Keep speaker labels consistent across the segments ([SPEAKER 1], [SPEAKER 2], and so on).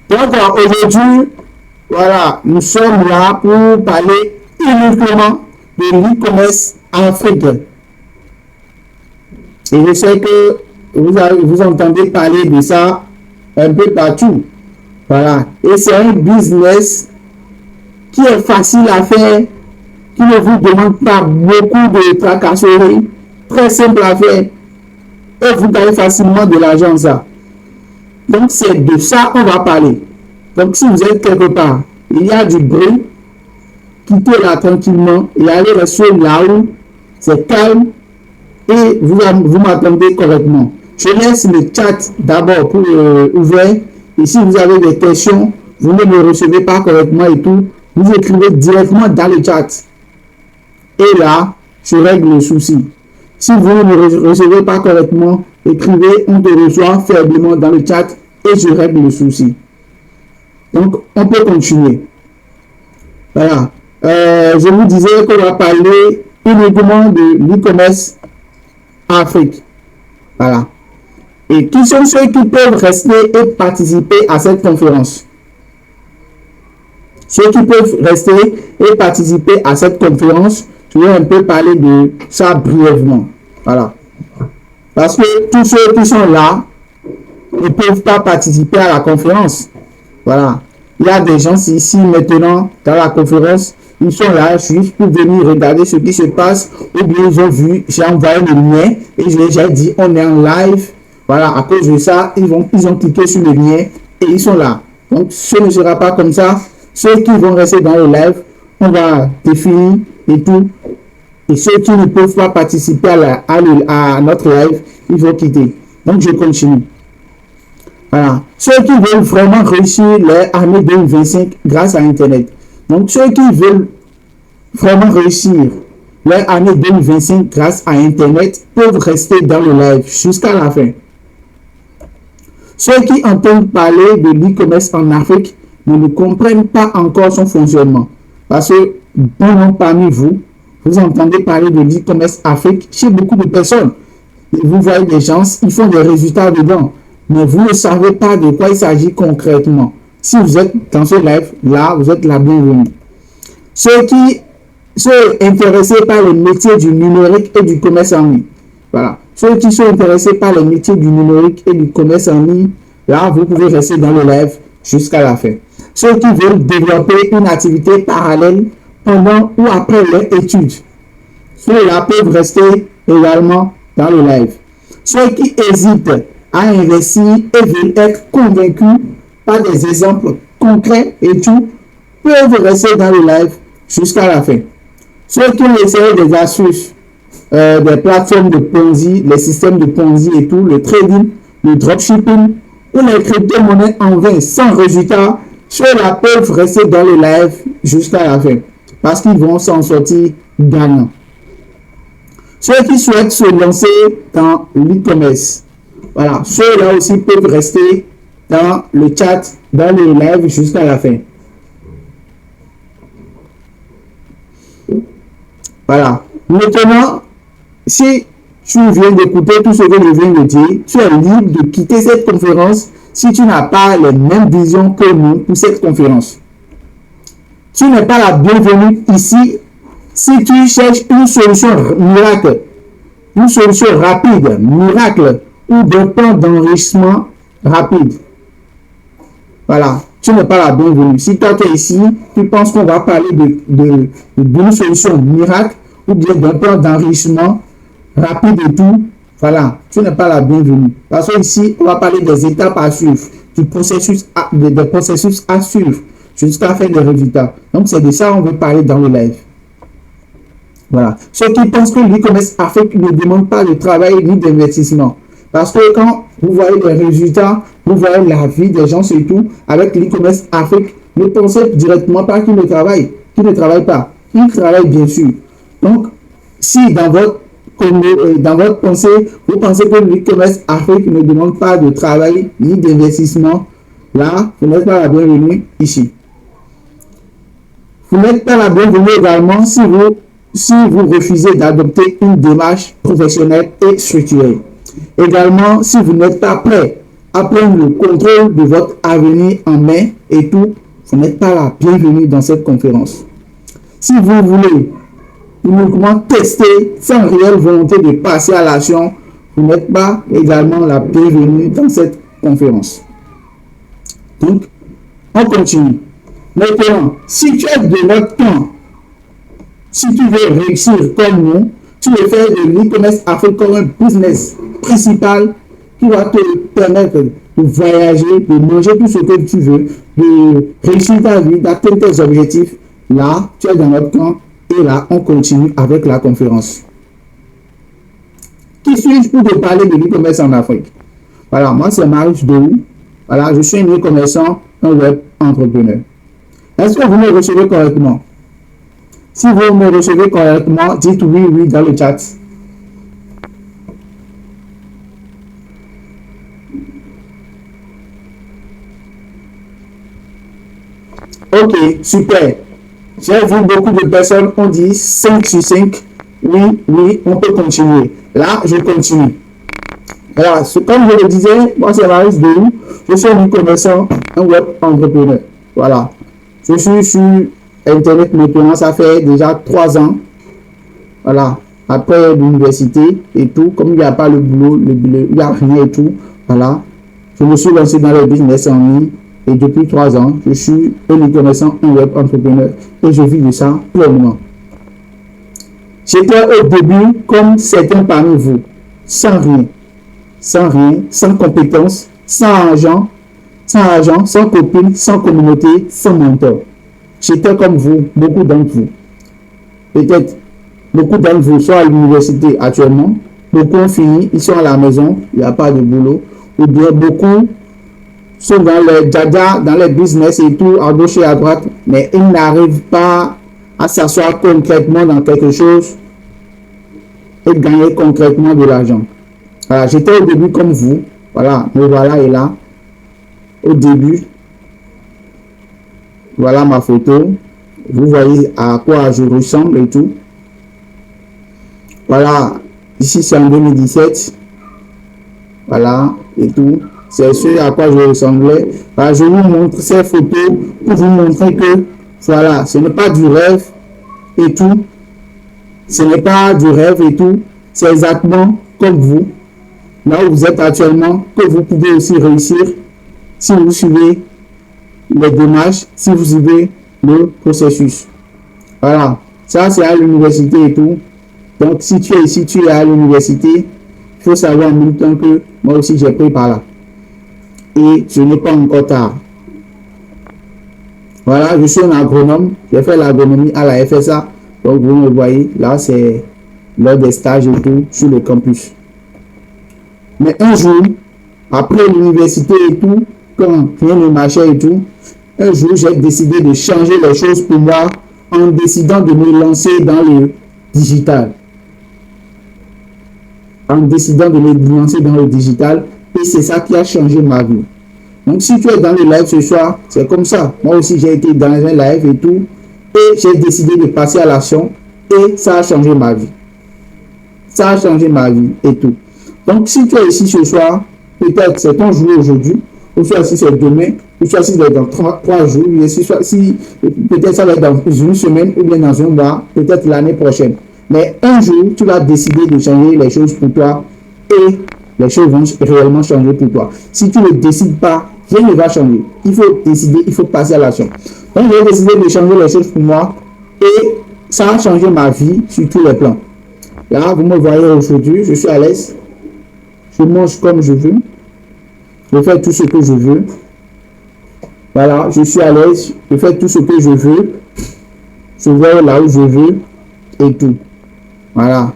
[SPEAKER 1] Donc aujourd'hui, voilà, nous sommes là pour parler uniquement de l'e-commerce africain. Et je sais que vous entendez parler de ça un peu partout. Voilà. Et c'est un business qui est facile à faire, qui ne vous demande pas beaucoup de tracasseries, très simple à faire. Et vous gagnez facilement de l'argent ça. Donc c'est de ça qu'on va parler. Donc si vous êtes quelque part, il y a du bruit, quittez là tranquillement et allez rester là où c'est calme et vous m'attendez correctement. Je laisse le chat d'abord pour ouvert. Et si vous avez des questions, vous ne me recevez pas correctement et tout, vous écrivez directement dans le chat. Et là, je règle le souci. Si vous ne me recevez pas correctement, écrivez, on te reçoit faiblement dans le chat et je règle le souci. Donc, on peut continuer. Voilà. Je vous disais qu'on va parler uniquement de l'e-commerce Afrique. Voilà. Et qui sont ceux qui peuvent rester et participer à cette conférence? Ceux qui peuvent rester et participer à cette conférence, je vais un peu parler de ça brièvement. Voilà. Parce que tous ceux qui sont là ne peuvent pas participer à la conférence. Voilà. Il y a des gens ici maintenant dans la conférence, ils sont là juste pour venir regarder ce qui se passe. Ou bien ils ont vu, j'ai envoyé le lien et je les ai dit on est en live. Voilà, à cause de ça, ils ont cliqué sur le lien et ils sont là. Donc ce ne sera pas comme ça. Ceux qui vont rester dans le live, on va définir et tout. Et ceux qui ne peuvent pas participer à notre live, ils vont quitter. Donc je continue. Voilà. Ceux qui veulent vraiment réussir leur année 2025 grâce à Internet. Donc ceux qui veulent vraiment réussir leur année 2025 grâce à Internet peuvent rester dans le live jusqu'à la fin. Ceux qui entendent parler de l'e-commerce en Afrique ne comprennent pas encore son fonctionnement. Parce que bon nombre parmi vous, vous entendez parler de l'e-commerce Afrique chez beaucoup de personnes. Et vous voyez des gens, ils font des résultats dedans. Mais vous ne savez pas de quoi il s'agit concrètement. Si vous êtes dans ce live, là, vous êtes la bienvenue. Ceux intéressés par le métier du numérique et du commerce en ligne. Voilà. Ceux qui sont intéressés par le métier du numérique et du commerce en ligne, là, vous pouvez rester dans le live jusqu'à la fin. Ceux qui veulent développer une activité parallèle pendant ou après leur étude, ceux-là peuvent rester également dans le live. Ceux qui hésitent à investir et veulent être convaincus par des exemples concrets et tout, peuvent rester dans le live jusqu'à la fin. Ceux qui ont essayé des astuces, des plateformes de Ponzi, les systèmes de Ponzi et tout, le trading, le dropshipping ou les crypto-monnaies en vain sans résultat, ceux-là peuvent rester dans le live jusqu'à la fin parce qu'ils vont s'en sortir gagnants. Ceux qui souhaitent se lancer dans l'e-commerce, voilà, ceux-là aussi peuvent rester dans le chat, dans le live jusqu'à la fin. Voilà. Maintenant, si tu viens d'écouter tout ce que je viens de dire, tu es libre de quitter cette conférence si tu n'as pas les mêmes visions que nous pour cette conférence. Tu n'es pas la bienvenue ici si tu cherches une solution miracle, une solution rapide, miracle, ou d'un plan d'enrichissement rapide. Voilà, tu n'es pas la bienvenue. Si toi tu es ici, tu penses qu'on va parler d'une solution miracle ou bien d'un plan d'enrichissement rapide et tout, voilà, tu n'es pas la bienvenue. Parce que ici, on va parler des étapes à suivre, des processus à suivre jusqu'à faire des résultats. Donc c'est de ça qu'on veut parler dans le live. Voilà. Ceux qui pensent que l'e-commerce Afrique ne demande pas de travail ni d'investissement. Parce que quand vous voyez les résultats, vous voyez la vie des gens surtout avec l'e-commerce Afrique, ne pensez directement pas qu'ils ne travaillent, pas. Ils travaillent bien sûr. Donc, si dans votre pensée, vous pensez que l'e-commerce Afrique ne demande pas de travail ni d'investissement, là, vous n'êtes pas la bienvenue ici. Vous n'êtes pas la bienvenue également si vous refusez d'adopter une démarche professionnelle et structurée. Également, si vous n'êtes pas prêt à prendre le contrôle de votre avenir en main et tout, vous n'êtes pas la bienvenue dans cette conférence. Si vous voulez uniquement tester sans réelle volonté de passer à l'action, vous n'êtes pas également la bienvenue dans cette conférence. Donc, on continue. Maintenant, si tu as de notre temps, si tu veux réussir comme nous, tu veux faire de l'e-commerce Afrique comme un business principal qui va te permettre de voyager, de manger tout ce que tu veux, de réussir ta vie, d'atteindre tes objectifs. Là, tu es dans notre camp et là, on continue avec la conférence. Qui suis-je pour te parler de l'e-commerce en Afrique? Voilà, moi c'est Marius Dehoux. Voilà, je suis un e-commerçant, un web entrepreneur. Est-ce que vous me recevez correctement? Si vous me recevez correctement, dites oui, oui dans le chat. Ok, super. J'ai vu beaucoup de personnes ont dit 5 sur 5. Oui, oui, on peut continuer. Là, je continue. Voilà, comme je le disais, moi c'est Marius Dehoux. Je suis un e-commerçant, un web entrepreneur. Voilà. Je suis sur Internet maintenant, ça fait déjà 3 ans. Voilà. Après l'université et tout, comme il n'y a pas le boulot, il n'y a rien et tout. Voilà. Je me suis lancé dans le business en ligne. Et depuis 3 ans, je suis un e-commerçant, un web entrepreneur. Et je vis de ça pleinement. J'étais au début comme certains parmi vous, sans rien, sans compétences, sans argent, sans copine, sans communauté, sans mentor. J'étais comme vous, beaucoup d'entre vous. Peut-être beaucoup d'entre vous sont à l'université actuellement, beaucoup ont fini, ils sont à la maison, il n'y a pas de boulot, ou bien beaucoup sont dans les dada, dans les business et tout, à gauche et à droite, mais ils n'arrivent pas à s'asseoir concrètement dans quelque chose et gagner concrètement de l'argent. Voilà, j'étais au début comme vous, voilà, me voilà et là, au début, voilà ma photo, vous voyez à quoi je ressemble et tout. Voilà, ici c'est en 2017, voilà, et tout. C'est ce à quoi je ressemblais. Voilà, je vous montre ces photos pour vous montrer que, voilà, ce n'est pas du rêve et tout. Ce n'est pas du rêve et tout. C'est exactement comme vous, là où vous êtes actuellement, que vous pouvez aussi réussir si vous suivez les démarches, si vous suivez le processus. Voilà, ça c'est à l'université et tout. Donc si tu es ici, tu es à l'université, il faut savoir en même temps que moi aussi j'ai pris par là. Et ce n'est pas encore tard. Voilà, je suis un agronome, j'ai fait l'agronomie à la FSA. Donc vous me voyez, là c'est lors des stages et tout sur le campus. Mais un jour, après l'université et tout, quand rien ne marchait et tout, un jour j'ai décidé de changer les choses pour moi en décidant de me lancer dans le digital. En décidant de me lancer dans le digital, et c'est ça qui a changé ma vie. Donc si tu es dans le live ce soir, c'est comme ça. Moi aussi j'ai été dans un live et tout, et j'ai décidé de passer à l'action, et ça a changé ma vie. Ça a changé ma vie et tout. Donc si tu es ici ce soir, peut-être c'est ton jour aujourd'hui, ou soit si c'est demain, ou soit si c'est dans 3 jours, si peut-être ça va être dans une semaine, ou bien dans un mois, peut-être l'année prochaine. Mais un jour, tu vas décider de changer les choses pour toi et les choses vont réellement changer pour toi. Si tu ne décides pas, rien ne va changer. Il faut décider, il faut passer à l'action. Donc, j'ai décidé de changer les choses pour moi et ça a changé ma vie sur tous les plans. Là, vous me voyez aujourd'hui, je suis à l'aise. Je mange comme je veux. Je fais tout ce que je veux. Voilà, je suis à l'aise. Je fais tout ce que je veux. Je vais là où je veux et tout. Voilà.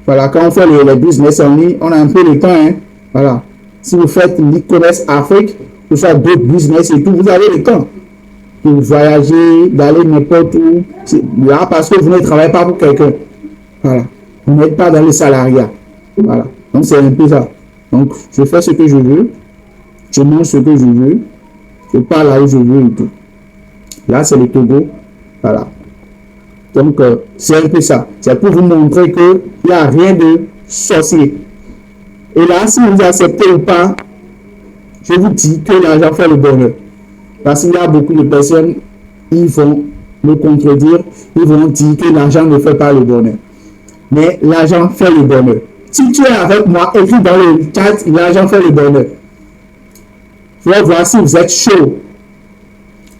[SPEAKER 1] Voilà, quand on fait les business en ligne, on a un peu de temps. Hein. Voilà. Si vous faites l'e-commerce Afrique, ou soit d'autres business et tout, vous avez le temps de voyager, d'aller n'importe où. Là, parce que vous ne travaillez pas pour quelqu'un. Voilà. Vous n'êtes pas dans le salariat. Voilà. Donc, c'est un peu ça. Donc, je fais ce que je veux. Je mange ce que je veux. Je pars là où je veux et tout. Là, c'est le Togo. Voilà. Donc, c'est un peu ça. C'est pour vous montrer qu'il n'y a rien de sorcier. Et là, si vous acceptez ou pas, je vous dis que l'argent fait le bonheur. Parce qu'il y a beaucoup de personnes, ils vont me contredire, ils vont dire que l'argent ne fait pas le bonheur. Mais l'argent fait le bonheur. Si tu es avec moi, écris dans le chat, l'argent fait le bonheur. Je vais voir si vous êtes chaud.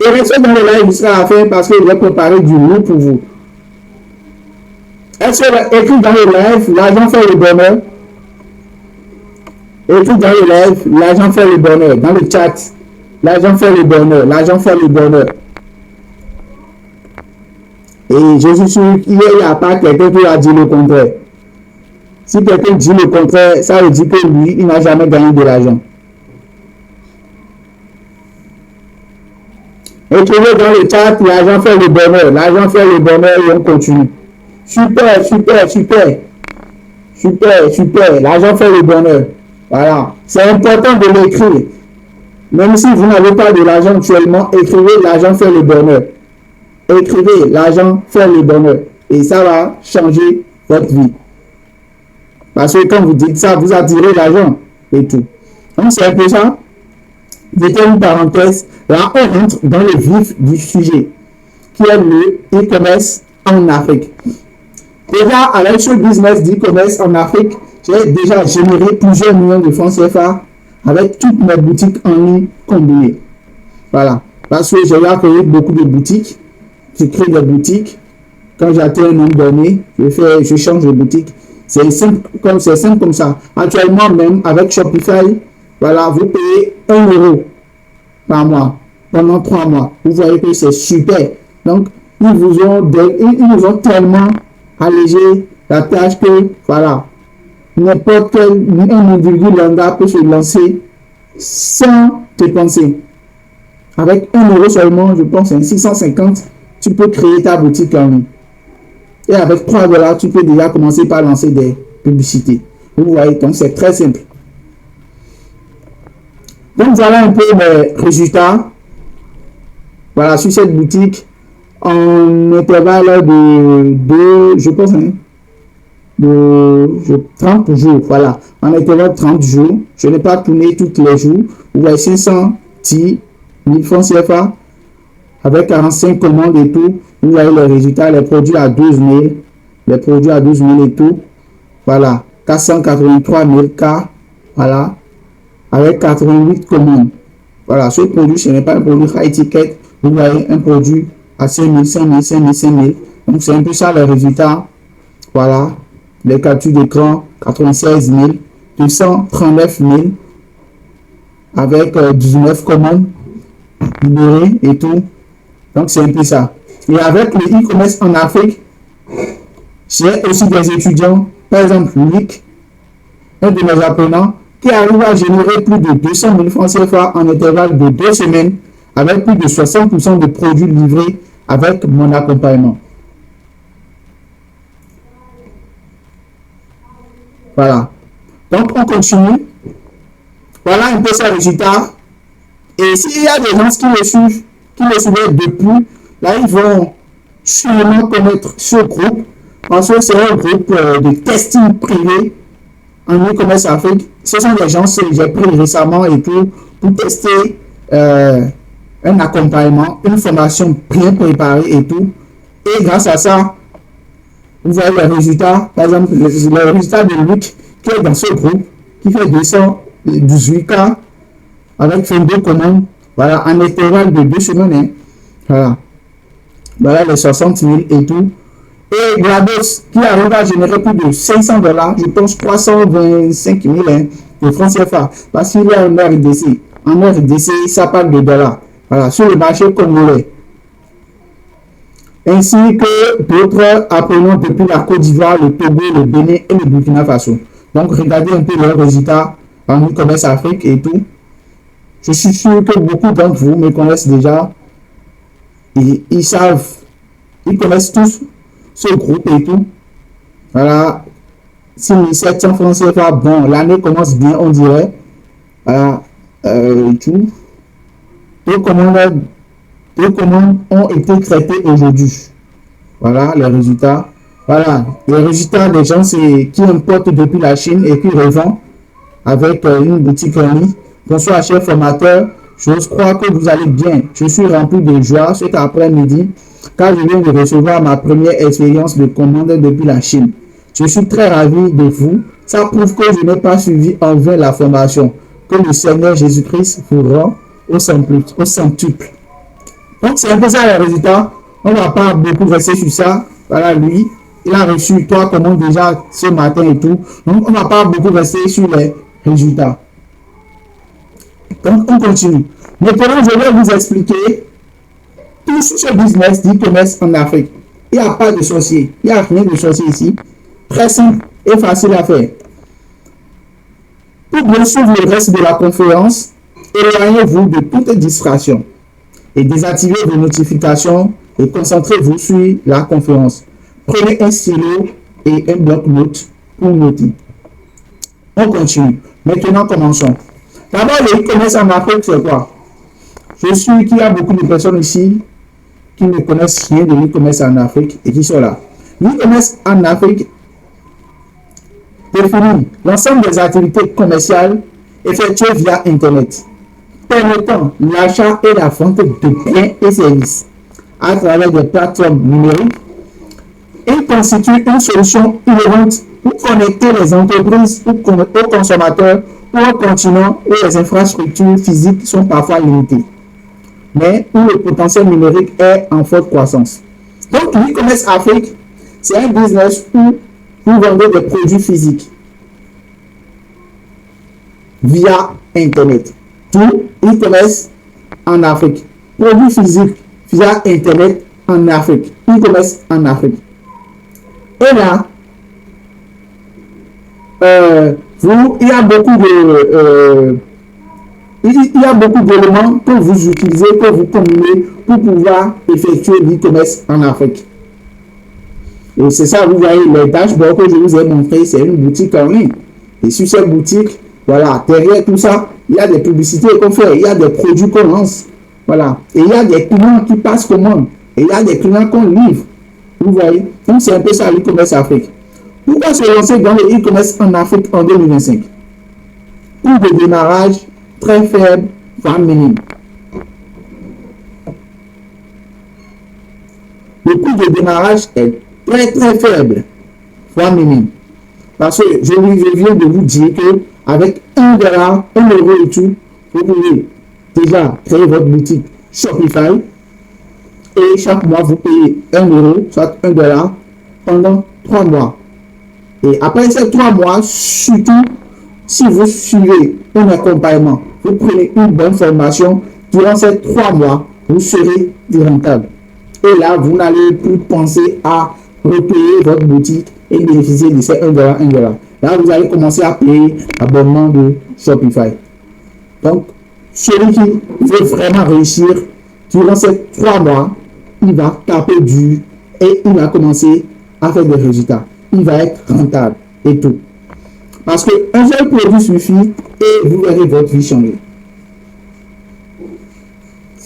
[SPEAKER 1] Et restez dans le live jusqu'à la fin parce que je vais préparer du lourd pour vous. Est-ce que écrit dans le live, l'argent fait le bonheur? Écrit dans le live, l'argent fait le bonheur. Dans le chat, l'argent fait le bonheur. L'argent fait le bonheur. Et je suis sûr qu'il n'y a pas quelqu'un qui a dit le contraire. Si quelqu'un dit le contraire, ça veut dire que lui, il n'a jamais gagné de l'argent. Écrivez dans le chat, l'argent fait le bonheur. L'argent fait le bonheur et on continue. Super, super, super. Super, super. L'argent fait le bonheur. Voilà. C'est important de l'écrire. Même si vous n'avez pas de l'argent actuellement, écrivez l'argent fait le bonheur. Écrivez l'argent fait le bonheur. Et ça va changer votre vie. Parce que quand vous dites ça, vous attirez l'argent et tout. Donc c'est un peu ça. C'était une parenthèse. Là, on rentre dans le vif du sujet, qui est le e-commerce en Afrique. Déjà, avec ce business d'e-commerce en Afrique, j'ai déjà généré plusieurs millions de francs CFA avec toutes mes boutiques en ligne combinées. Voilà. Parce que j'ai créé beaucoup de boutiques. Je crée des boutiques. Quand j'atteins un nombre donné, je change de boutique. C'est simple comme ça. Actuellement, même avec Shopify, voilà, vous payez 1 euro par mois pendant 3 mois. Vous voyez que c'est super. Donc, ils vous ont tellement allégé la tâche que, voilà, n'importe quel individu lambda peut se lancer sans dépenser. Avec 1 euro seulement, je pense, 650, tu peux créer ta boutique en ligne. Et avec 3 dollars, tu peux déjà commencer par lancer des publicités. Vous voyez, donc c'est très simple. Donc voilà un peu mes résultats. Voilà, sur cette boutique, en intervalle de je pense, de 30 jours. Voilà, en intervalle de 30 jours. Je n'ai pas tourné tous les jours. Vous voyez, 510 000 francs CFA avec 45 commandes et tout. Vous voyez les résultats, les produits à 12 000, les produits à 12 000 et tout. Voilà, 483 000 cas. Voilà, avec 88 commandes. Voilà, ce produit, ce n'est pas un produit high ticket. Vous voyez un produit à 5 000, 5 000, 5 000, 5 000. Donc, c'est un peu ça les résultats. Voilà, les captures d'écran, 96 000, 239 000, avec 19 commandes libérées et tout. Donc, c'est un peu ça. Et avec le e-commerce en Afrique, j'ai aussi des étudiants, par exemple, Luc, un de mes apprenants, qui arrive à générer plus de 200 000 francs CFA en intervalle de 2 semaines, avec plus de 60% de produits livrés avec mon accompagnement. Voilà. Donc, on continue. Voilà un peu ces résultats. Et s'il y a des gens qui me suivent depuis, là, ils vont sûrement connaître ce groupe, parce que c'est un groupe de testing privé en e-commerce Afrique. Ce sont des gens que j'ai pris récemment et tout pour tester un accompagnement, une formation bien préparée et tout. Et grâce à ça, vous voyez les résultats. Par exemple, le résultat de Luc qui est dans ce groupe, qui fait 218 cas avec 22 commandes. Voilà, en intervalle de 2 semaines. Hein. Voilà. Voilà les 60 000 et tout. Et Glados qui arrive à générer plus de 500 dollars, je pense 325 000 hein, de francs CFA. Parce qu'il y a un RDC. En RDC, ça parle de dollars. Voilà, sur le marché congolais. Ainsi que d'autres apprenants depuis la Côte d'Ivoire, le Togo, le Bénin et le Burkina Faso. Donc, regardez un peu leurs résultats en e-commerce Afrique et tout. Je suis sûr que beaucoup d'entre vous me connaissent déjà. Et ils savent, ils connaissent tous ce groupe et tout. Voilà. 6700 francs CFA. Bon, l'année commence bien, on dirait. Voilà. Et tout. Deux commandes ont été traitées aujourd'hui. Voilà les résultats. Voilà. Les résultats des gens qui importent depuis la Chine et qui revendent avec une boutique en ligne. Bonsoir, chers formateurs. J'ose croire que vous allez bien. Je suis rempli de joie cet après-midi car je viens de recevoir ma première expérience de commande depuis la Chine. Je suis très ravi de vous. Ça prouve que je n'ai pas suivi en vain la formation. Que le Seigneur Jésus-Christ vous rend au centuple. Donc, c'est un peu ça le résultat. On ne va pas beaucoup rester sur ça. Voilà, lui, il a reçu trois commandes déjà ce matin et tout. Donc, on ne va pas beaucoup rester sur les résultats. Donc, on continue. Maintenant, je vais vous expliquer tout sur ce business d'e-commerce en Afrique. Il n'y a pas de sorcier. Il n'y a rien de sorcier ici. Très simple et facile à faire. Pour bien suivre le reste de la conférence, éloignez-vous de toute distraction et désactivez vos notifications et concentrez-vous sur la conférence. Prenez un stylo et un bloc-notes pour noter. On continue. Maintenant, commençons. D'abord, le e-commerce en Afrique, c'est quoi? Je suis qu'il y a beaucoup de personnes ici qui ne connaissent rien de l'e-commerce en Afrique et qui sont là. L'e-commerce en Afrique définit l'ensemble des activités commerciales effectuées via Internet, permettant l'achat et la vente de biens et services à travers des plateformes numériques. Il constitue une solution innovante pour connecter les entreprises aux consommateurs ou au continent où les infrastructures physiques sont parfois limitées, mais où le potentiel numérique est en forte croissance. Donc, l'e-commerce Afrique, c'est un business où vous vendez des produits physiques via Internet. Tout e-commerce en Afrique. Produits physiques via Internet en Afrique. E-commerce en Afrique. Et là, il y a beaucoup d'éléments que vous utilisez, que vous combinez pour pouvoir effectuer l'e-commerce en Afrique. Et c'est ça, vous voyez, les dashboards que je vous ai montré, c'est une boutique en ligne. Et sur cette boutique, voilà, derrière tout ça, il y a des publicités qu'on fait, il y a des produits qu'on lance. Voilà. Et il y a des clients qui passent commande. Et il y a des clients qu'on livre. Vous voyez? Donc, c'est un peu ça l'e-commerce Afrique. Pourquoi se lancer dans le e-commerce en Afrique en 2025? Coût de démarrage très faible, voire minime. Le coût de démarrage est très faible, voire minime. Parce que je viens de vous dire que avec $1, 1 euro et tout, vous pouvez déjà créer votre boutique Shopify et chaque mois vous payez 1 euro, soit $1 pendant 3 mois. Et après ces 3 mois, surtout si vous suivez un accompagnement, vous prenez une bonne formation, durant ces 3 mois, vous serez rentable. Et là, vous n'allez plus penser à repayer votre boutique et bénéficier de ces $1. Là, vous allez commencer à payer l'abonnement de Shopify. Donc, celui qui veut vraiment réussir, durant ces 3 mois, il va taper dur et il va commencer à faire des résultats. Il va être rentable et tout. Parce qu'un seul produit suffit et vous verrez votre vie changer.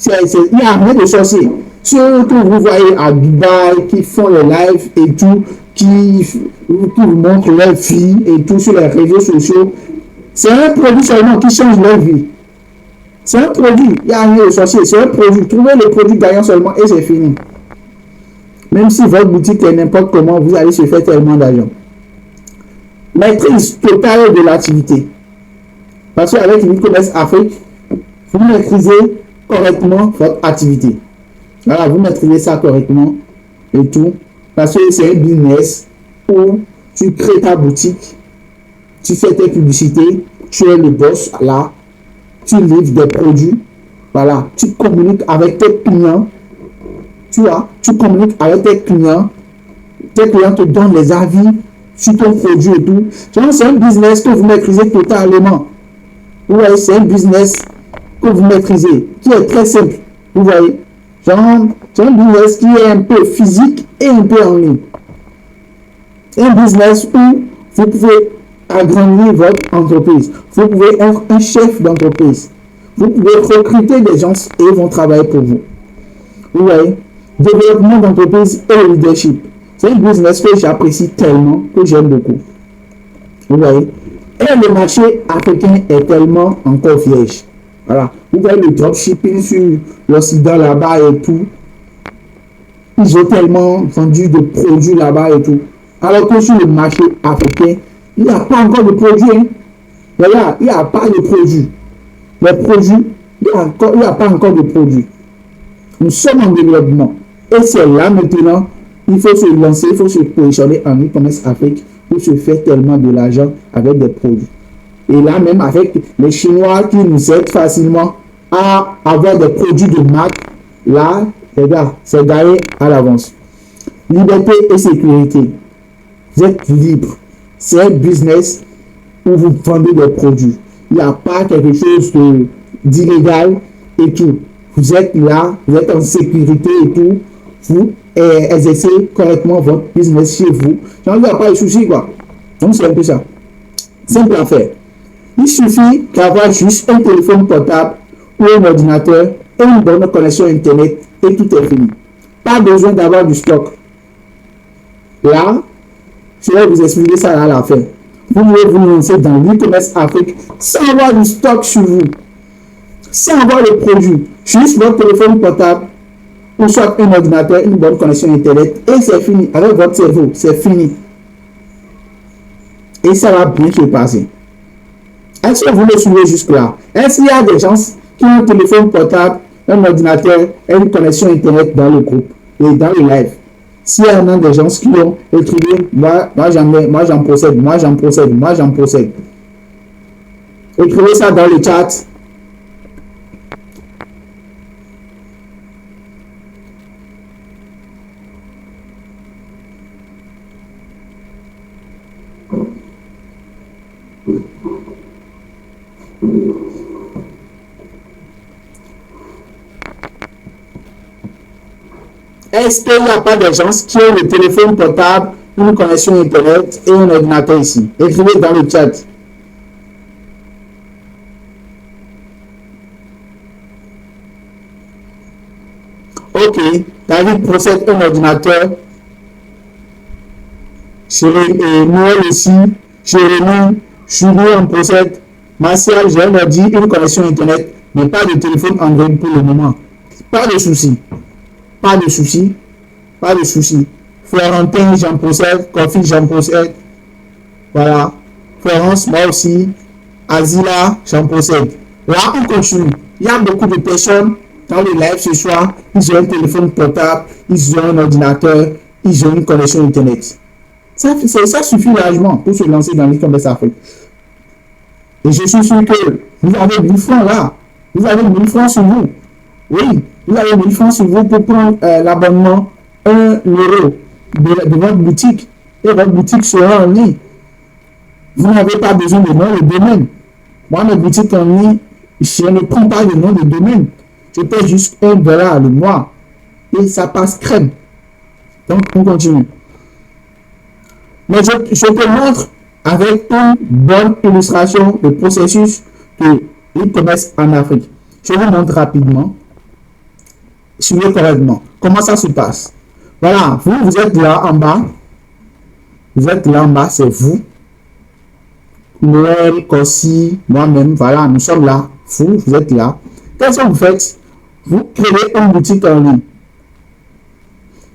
[SPEAKER 1] Il n'y a rien de sorcier. Ceux que vous voyez à Dubaï, qui font les lives et tout, qui vous montrent leur vie et tout sur les réseaux sociaux, c'est un produit seulement qui change leur vie. C'est un produit, il n'y a rien de sorcier, c'est un produit. Trouvez le produit gagnant seulement et c'est fini. Même si votre boutique est n'importe comment, vous allez se faire tellement d'argent. Maîtrise totale de l'activité. Parce qu'avec l'e-commerce Afrique, vous maîtrisez correctement votre activité. Voilà, vous maîtrisez ça correctement et tout. Parce que c'est un business où tu crées ta boutique, tu fais tes publicités, tu es le boss là, tu livres des produits, voilà, tu communiques avec tes clients, tu communiques avec tes clients te donnent les avis sur ton produit et tout. C'est un business que vous maîtrisez totalement. Vous voyez, c'est un business que vous maîtrisez, qui est très simple. Vous voyez, c'est un business qui est un peu physique et un peu en ligne. Un business où vous pouvez agrandir votre entreprise. Vous pouvez être un chef d'entreprise. Vous pouvez recruter des gens et ils vont travailler pour vous. Vous voyez, développement d'entreprise et leadership. C'est un business que j'apprécie tellement, que j'aime beaucoup. Vous voyez, Et le marché africain est tellement encore vierge. Voilà. Vous voyez le dropshipping sur l'Occident là-bas et tout. Ils ont tellement vendu de produits là-bas et tout. Alors que sur le marché africain, il n'y a pas encore de produits. Hein. Voilà, il n'y a pas de produits. Les produits, il n'y a pas encore de produits. Nous sommes en développement. Et c'est là maintenant, il faut se lancer, il faut se positionner en e-commerce Afrique pour se faire tellement de l'argent avec des produits. Et là même avec les Chinois qui nous aident facilement à avoir des produits de marque, là, les gars, c'est gagné à l'avance. Liberté et sécurité. Vous êtes libre. C'est un business où vous vendez des produits. Il n'y a pas quelque chose d'illégal et tout. Vous êtes là, vous êtes en sécurité et tout. Vous exercez correctement votre business chez vous. Donc, il n'y a pas de souci, quoi. Donc, c'est un peu ça. Simple à faire. Il suffit d'avoir juste un téléphone portable ou un ordinateur et une bonne connexion Internet et tout est fini. Pas besoin d'avoir du stock. Là, je vais vous expliquer ça à la fin. Vous pouvez vous lancer dans l'e-commerce Afrique sans avoir du stock sur vous. Sans avoir le produit. Juste votre téléphone portable ou soit un ordinateur, une bonne connexion Internet et c'est fini. Avec votre cerveau, c'est fini. Et ça va bien se passer. Est-ce que vous le suivez jusque-là? Est-ce qu'il y a des gens qui ont un téléphone portable, un ordinateur et une connexion Internet dans le groupe et dans le live? S'il y en a des gens qui ont écrit, moi j'en possède, moi j'en possède, moi j'en possède. Écrivez ça dans le chat. Est-ce qu'il n'y a pas des gens qui ont le téléphone portable, une connexion Internet et un ordinateur ici? Écrivez dans le chat. Ok, David possède un ordinateur. Noël aussi. Jérémy, Julien possède. Martial, j'ai un ordi, une connexion Internet, mais pas de téléphone Android pour le moment. Pas de souci. Pas de souci. Pas de souci. Florentin, j'en possède. Kofi, j'en possède. Voilà. Florence, moi aussi. Azila, j'en possède. Là, on continue. Il y a beaucoup de personnes dans le live ce soir. Ils ont un téléphone portable, ils ont un ordinateur, ils ont une connexion Internet. Ça suffit largement pour se lancer dans l'e-commerce Afrique. Et je suis sûr que vous avez 1000 francs là. Vous avez 1000 francs sur vous. Oui, vous avez 1000 francs sur vous pour prendre l'abonnement 1 euro de votre boutique. Et votre boutique sera en ligne. Vous n'avez pas besoin de nom de domaine. Moi, mes boutiques en ligne, je ne prends pas de nom de domaine. Je paie juste $1 le mois. Et ça passe crème. Donc, on continue. Mais je te montre avec une bonne illustration le processus de l'e-commerce en Afrique. Je vous montre rapidement. Suivez correctement. Comment ça se passe? Voilà, vous êtes là en bas. Vous êtes là en bas, c'est vous. Noël, Kossi, moi-même, voilà, nous sommes là. Vous êtes là. Qu'est-ce que vous faites? Vous créez une boutique en ligne.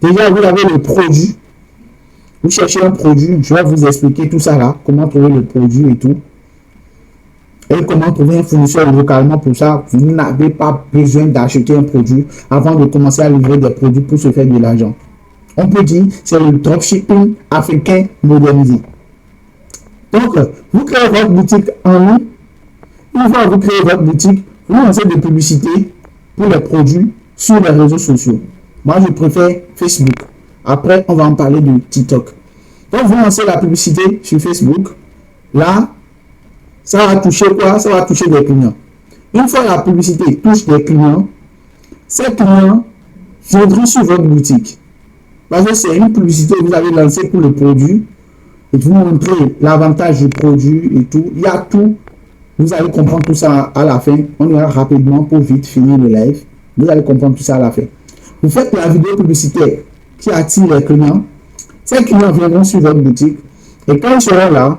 [SPEAKER 1] Déjà, vous avez le produit. Vous cherchez un produit. Je vais vous expliquer tout ça là. Comment trouver le produit et tout. Et comment trouver un fournisseur localement pour ça. Vous n'avez pas besoin d'acheter un produit avant de commencer à livrer des produits pour se faire de l'argent. On peut dire que c'est le dropshipping africain modernisé. Donc, vous créez votre boutique en ligne. Une fois que vous créez votre boutique, vous lancez des publicités pour les produits sur les réseaux sociaux. Moi, je préfère Facebook. Après, on va en parler de TikTok. Donc, vous lancez la publicité sur Facebook. Là, ça va toucher quoi? Ça va toucher des clients. Une fois la publicité touche des clients, ces clients viendront sur votre boutique. Parce que c'est une publicité que vous avez lancée pour le produit. Et vous montrez l'avantage du produit et tout. Il y a tout. Vous allez comprendre tout ça à la fin. On ira rapidement pour vite finir le live. Vous allez comprendre tout ça à la fin. Vous faites la vidéo publicitaire qui attire les clients. Ces clients viendront sur votre boutique. Et quand ils seront là,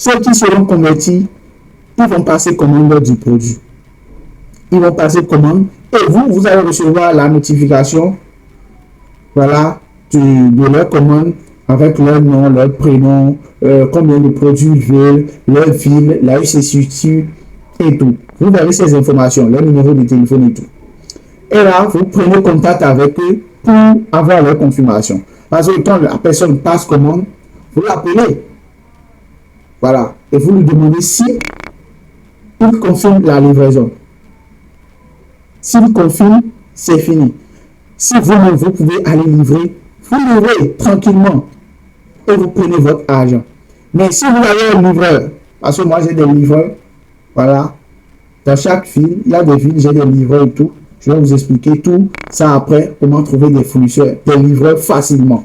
[SPEAKER 1] Ceux qui seront convertis, ils vont passer commande du produit. Ils vont passer commande et vous allez recevoir la notification, voilà, de leur commande avec leur nom, leur prénom, combien de produits ils veulent, leur ville, là où se situe et tout. Vous verrez ces informations, leur numéro de téléphone et tout. Et là, vous prenez contact avec eux pour avoir leur confirmation. Parce que quand la personne passe commande, vous l'appelez. Voilà. Et vous lui demandez si il confirme la livraison. S'il confirme, c'est fini. Si vous-même, vous pouvez aller livrer, vous livrez tranquillement et vous prenez votre argent. Mais si vous avez un livreur, parce que moi j'ai des livreurs, voilà, dans chaque ville, il y a des villes, j'ai des livreurs et tout. Je vais vous expliquer tout ça après, comment trouver des fournisseurs, des livreurs facilement.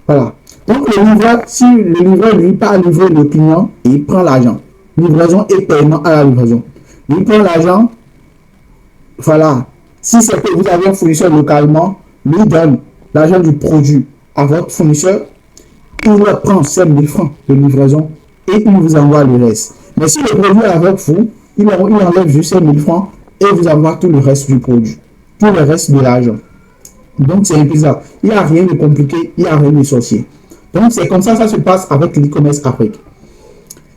[SPEAKER 1] Voilà. Donc le livreur, si le livreur lui pas livrer le client, il prend l'argent. Livraison et paiement à la livraison. Il prend l'argent. Voilà. Si c'est que vous avez un fournisseur localement, lui donne l'argent du produit à votre fournisseur, il prend 5 000 francs de livraison et il vous envoie le reste. Mais si le produit est avec vous, il enlève juste 5 000 francs et vous envoie tout le reste du produit, tout le reste de l'argent. Donc c'est un peu ça. Il n'y a rien de compliqué, il n'y a rien de sorcier. Donc c'est comme ça se passe avec l'e-commerce Afrique.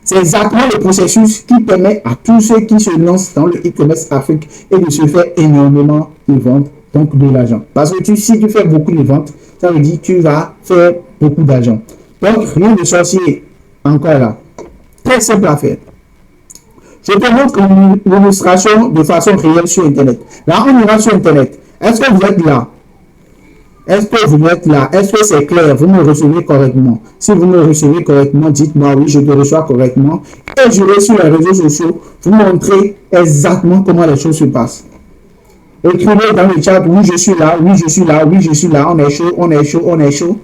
[SPEAKER 1] C'est exactement le processus qui permet à tous ceux qui se lancent dans le e-commerce Afrique et de se faire énormément de ventes, donc de l'argent. Parce que si tu fais beaucoup de ventes, ça veut dire que tu vas faire beaucoup d'argent. Donc rien de sorcier encore là. Très simple à faire. Je te montre une illustration de façon réelle sur Internet. Là, on ira sur Internet. Est-ce que vous êtes là? Est-ce que vous êtes là? Est-ce que c'est clair? Vous me recevez correctement? Si vous me recevez correctement, dites-moi oui, je te reçois correctement. Et je vais sur les réseaux sociaux vous montrer exactement comment les choses se passent. Écrivez dans le chat, oui, je suis là, oui, je suis là, oui, je suis là, on est chaud, on est chaud, on est chaud.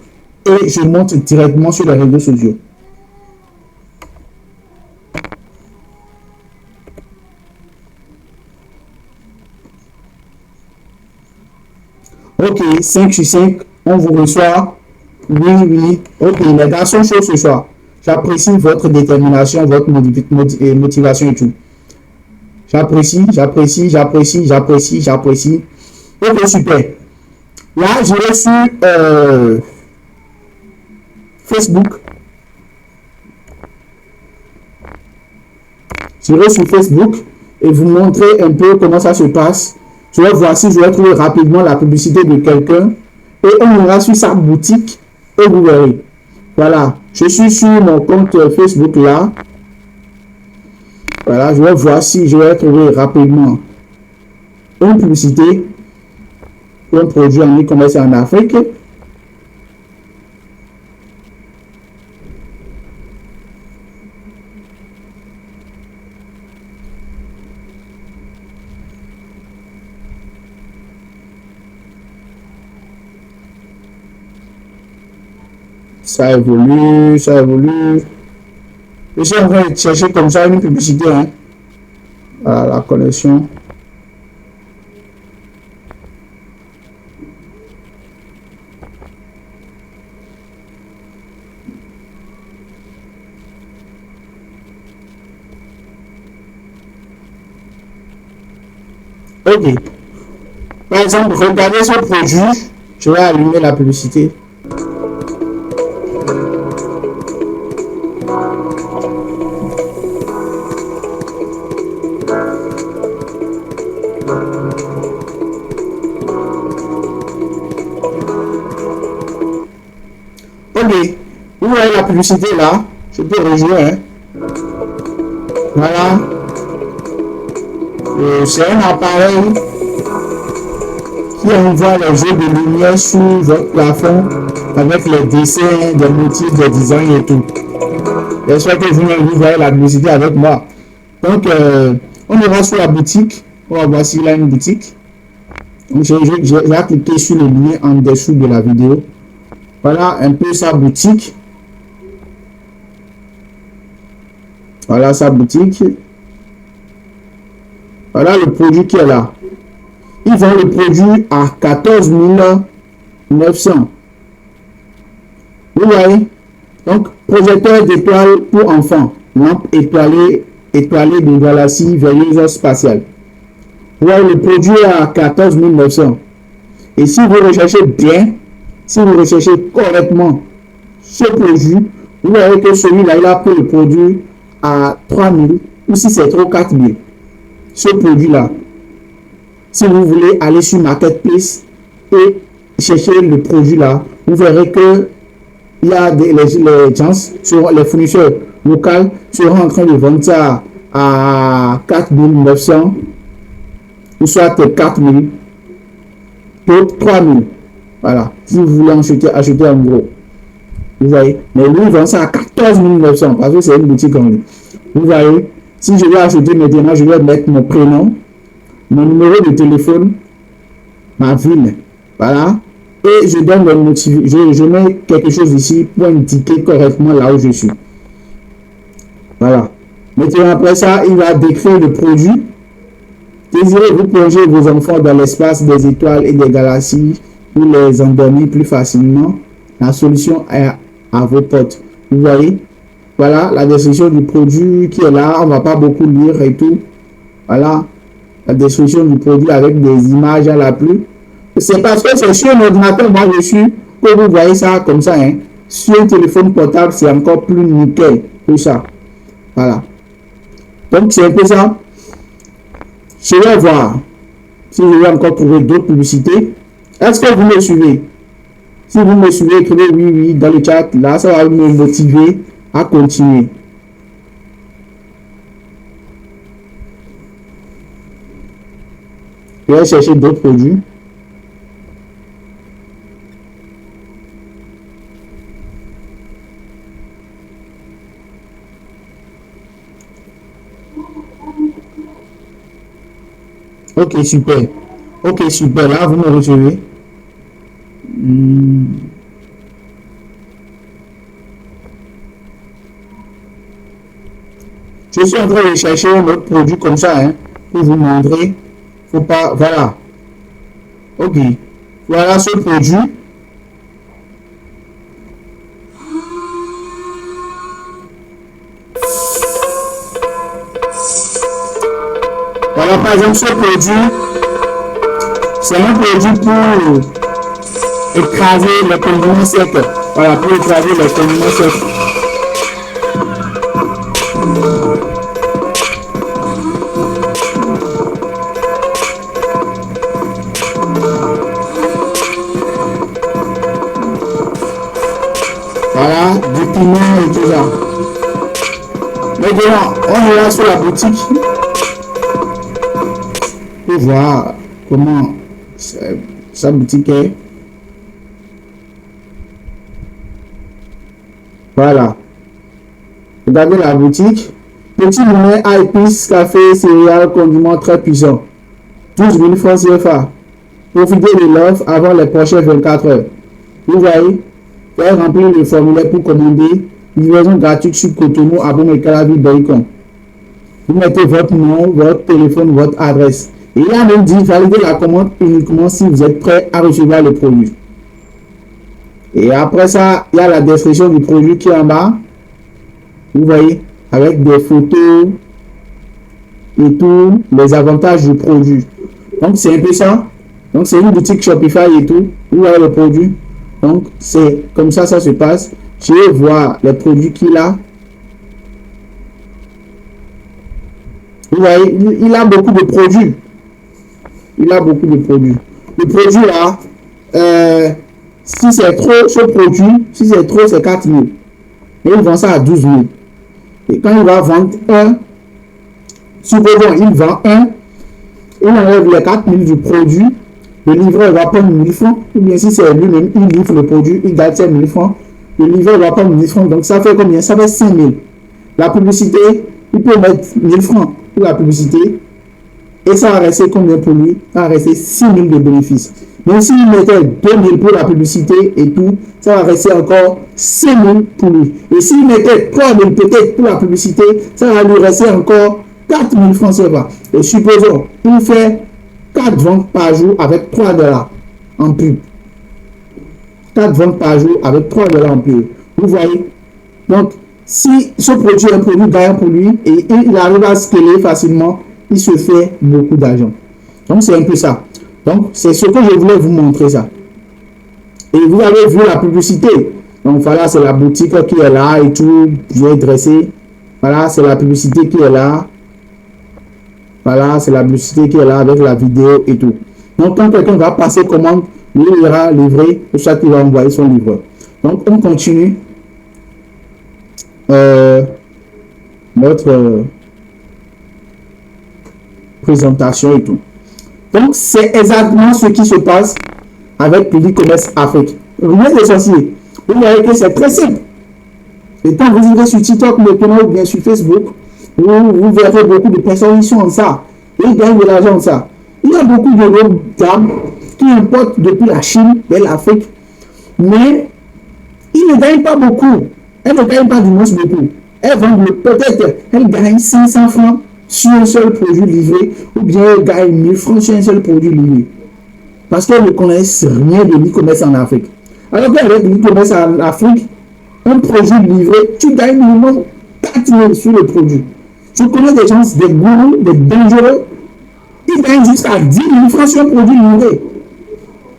[SPEAKER 1] Et je monte directement sur les réseaux sociaux. Ok, 5 sur 5, on vous reçoit. Oui, oui. Ok, les gars sont chauds ce soir. J'apprécie votre détermination, votre motivation et tout. J'apprécie, j'apprécie, j'apprécie, j'apprécie, j'apprécie. Ok, super. Là, je vais sur Facebook. Je vais sur Facebook et vous montrer un peu comment ça se passe. Je vais voir si je vais trouver rapidement la publicité de quelqu'un et on ira sur sa boutique et vous verrez. Voilà, je suis sur mon compte Facebook là. Voilà, je vais voir si je vais trouver rapidement une publicité pour un produit en e-commerce en Afrique. Ça évolue, ça évolue. Je suis en train de chercher comme ça une publicité. Hein. Voilà, la connexion. Ok. Par exemple, regardez ce produit. Je vais allumer la publicité. Ok, vous voyez la publicité là, je peux rejoindre. Hein. Voilà. C'est un appareil qui envoie les jeux de lumière sur votre plafond avec les dessins, des motifs, des designs et tout. J'espère que vous voyez la publicité avec moi. Donc, on ira sur la boutique. On va voir s'il a une boutique. J'ai cliqué sur le lien en dessous de la vidéo. Voilà un peu sa boutique. Voilà sa boutique. Voilà le produit qui est là. Ils vendent le produit à 14 900. Vous voyez? Donc, projecteur d'étoiles pour enfants. lampe étoilée de galaxie veilleuse spatiale. Vous voyez, le produit est à 14 900. Et si vous recherchez bien, si vous recherchez correctement ce produit, vous voyez que celui-là, il a pris le produit à 3 000 ou si c'est trop 4 000. Ce produit-là, si vous voulez aller sur Marketplace et chercher le produit-là, vous verrez que il y a les gens, les fournisseurs locaux seront en train de vendre ça à 4 900 ou soit 4 000, d'autres 3 000. Voilà, si vous voulez acheter en gros. Vous voyez, mais lui, il vend ça à 14 900 parce que c'est une boutique en ligne. Vous voyez, si je vais acheter maintenant, je vais mettre mon prénom, mon numéro de téléphone, ma ville. Voilà. Et je donne le motif. Je mets quelque chose ici pour indiquer correctement là où je suis. Voilà. Maintenant, après ça, il va décrire le produit. Désirez-vous plonger vos enfants dans l'espace des étoiles et des galaxies pour les endormir plus facilement? La solution est à vos portes. Vous voyez? Voilà la description du produit qui est là. On ne va pas beaucoup lire et tout. Voilà la description du produit avec des images à la pluie. C'est parce que c'est sur un ordinateur, moi je suis, que vous voyez ça comme ça. Hein. Sur un téléphone portable, c'est encore plus nickel que ça. Voilà. Donc c'est un peu ça. Je vais voir si je vais encore trouver d'autres publicités. Est-ce que vous me suivez? Si vous me suivez, écrivez oui, oui dans le chat. Là, ça va me motiver à continuer. Je vais chercher d'autres produits. Ok, super. Ok, super. Là, vous me recevez. Je suis en train de chercher un autre produit comme ça, hein, pour vous montrer. Faut pas. Voilà. Ok. Voilà ce produit. Voilà, par exemple, ce produit, c'est un produit pour écraser les condiments secs. Voilà, pour écraser les condiments secs. Voilà, du piment et tout ça. Maintenant, on est là sur la boutique. Pour voir comment sa boutique est. Voilà. Regardez la boutique. Petit moulin à épices, café, céréales, condiments très puissants. 12 000 francs CFA. Profitez de l'offre avant les prochaines 24 heures. Vous voyez, vous allez remplir le formulaire pour commander. Livraison gratuite sur Cotonou, Abom et Calavi, Boycon. Vous mettez votre nom, votre téléphone, votre adresse. Et il a même dit valider la commande uniquement si vous êtes prêt à recevoir le produit. Et après ça, il y a la description du produit qui est en bas. Vous voyez, avec des photos et tous les avantages du produit. Donc c'est un peu ça. Donc c'est une boutique Shopify et tout. Vous voyez le produit. Donc c'est comme ça se passe. Je vais voir les produits qu'il a. Vous voyez, il a beaucoup de produits. Il a beaucoup de produits. Le produit là, si c'est trop, ce produit, si c'est trop, c'est 4 000. Et il vend ça à 12 000. Et quand il va vendre un, supposons il vend un, il enlève les 4 000 du produit, le livreur va prendre 1 000 francs. Ou bien si c'est lui-même, il livre le produit, il garde ses 1 000 francs. Le livreur va prendre 1 000 francs. Donc ça fait combien? Ça fait 5 000. La publicité, il peut mettre 1 000 francs pour la publicité. Et ça va rester combien pour lui? Ça va rester 6 000 de bénéfices. Même s'il mettait 2 000 pour la publicité et tout, ça va rester encore 5 000 pour lui. Et s'il mettait 3 000 peut-être pour la publicité, ça va lui rester encore 4 000 francs CFA. Et supposons, il fait 4 ventes par jour avec 3 $ en pub. 4 ventes par jour avec 3 $ en pub. Vous voyez? Donc, Si ce produit est un produit gagnant pour lui et il arrive à scaler facilement, il se fait beaucoup d'argent. Donc, c'est un peu ça. Donc, c'est ce que je voulais vous montrer ça. Et vous avez vu la publicité. Donc, voilà, c'est la boutique qui est là et tout, bien dressé. Voilà, c'est la publicité qui est là. Voilà, c'est la publicité qui est là avec la vidéo et tout. Donc, quand quelqu'un va passer commande, lui il ira livrer, pour ça qu'il va envoyer son livreur. Donc, on continue notre présentation et tout. Donc, c'est exactement ce qui se passe avec l'e-commerce Afrique. Rien de sorcier. Vous voyez que c'est très simple. Et quand vous irez sur TikTok maintenant ou bien sur Facebook, vous verrez beaucoup de personnes qui sont en ça. Et ils gagnent de l'argent en ça. Il y a beaucoup de dames qui importent depuis la Chine vers l'Afrique. Mais ils ne gagnent pas beaucoup. Elles ne gagnent pas du moins beaucoup. Elles vendent peut-être, elles gagnent 500 francs sur un seul produit livré, ou bien elles gagnent 1000 francs sur un seul produit livré. Parce qu'elles ne connaissent rien de l'e-commerce en Afrique. Alors qu'avec l'e-commerce en Afrique, un produit livré, tu gagnes minimum 4 000 sur le produit. Je connais des gens, des gourous, des dangereux, ils gagnent jusqu'à 10 000 francs sur un produit livré.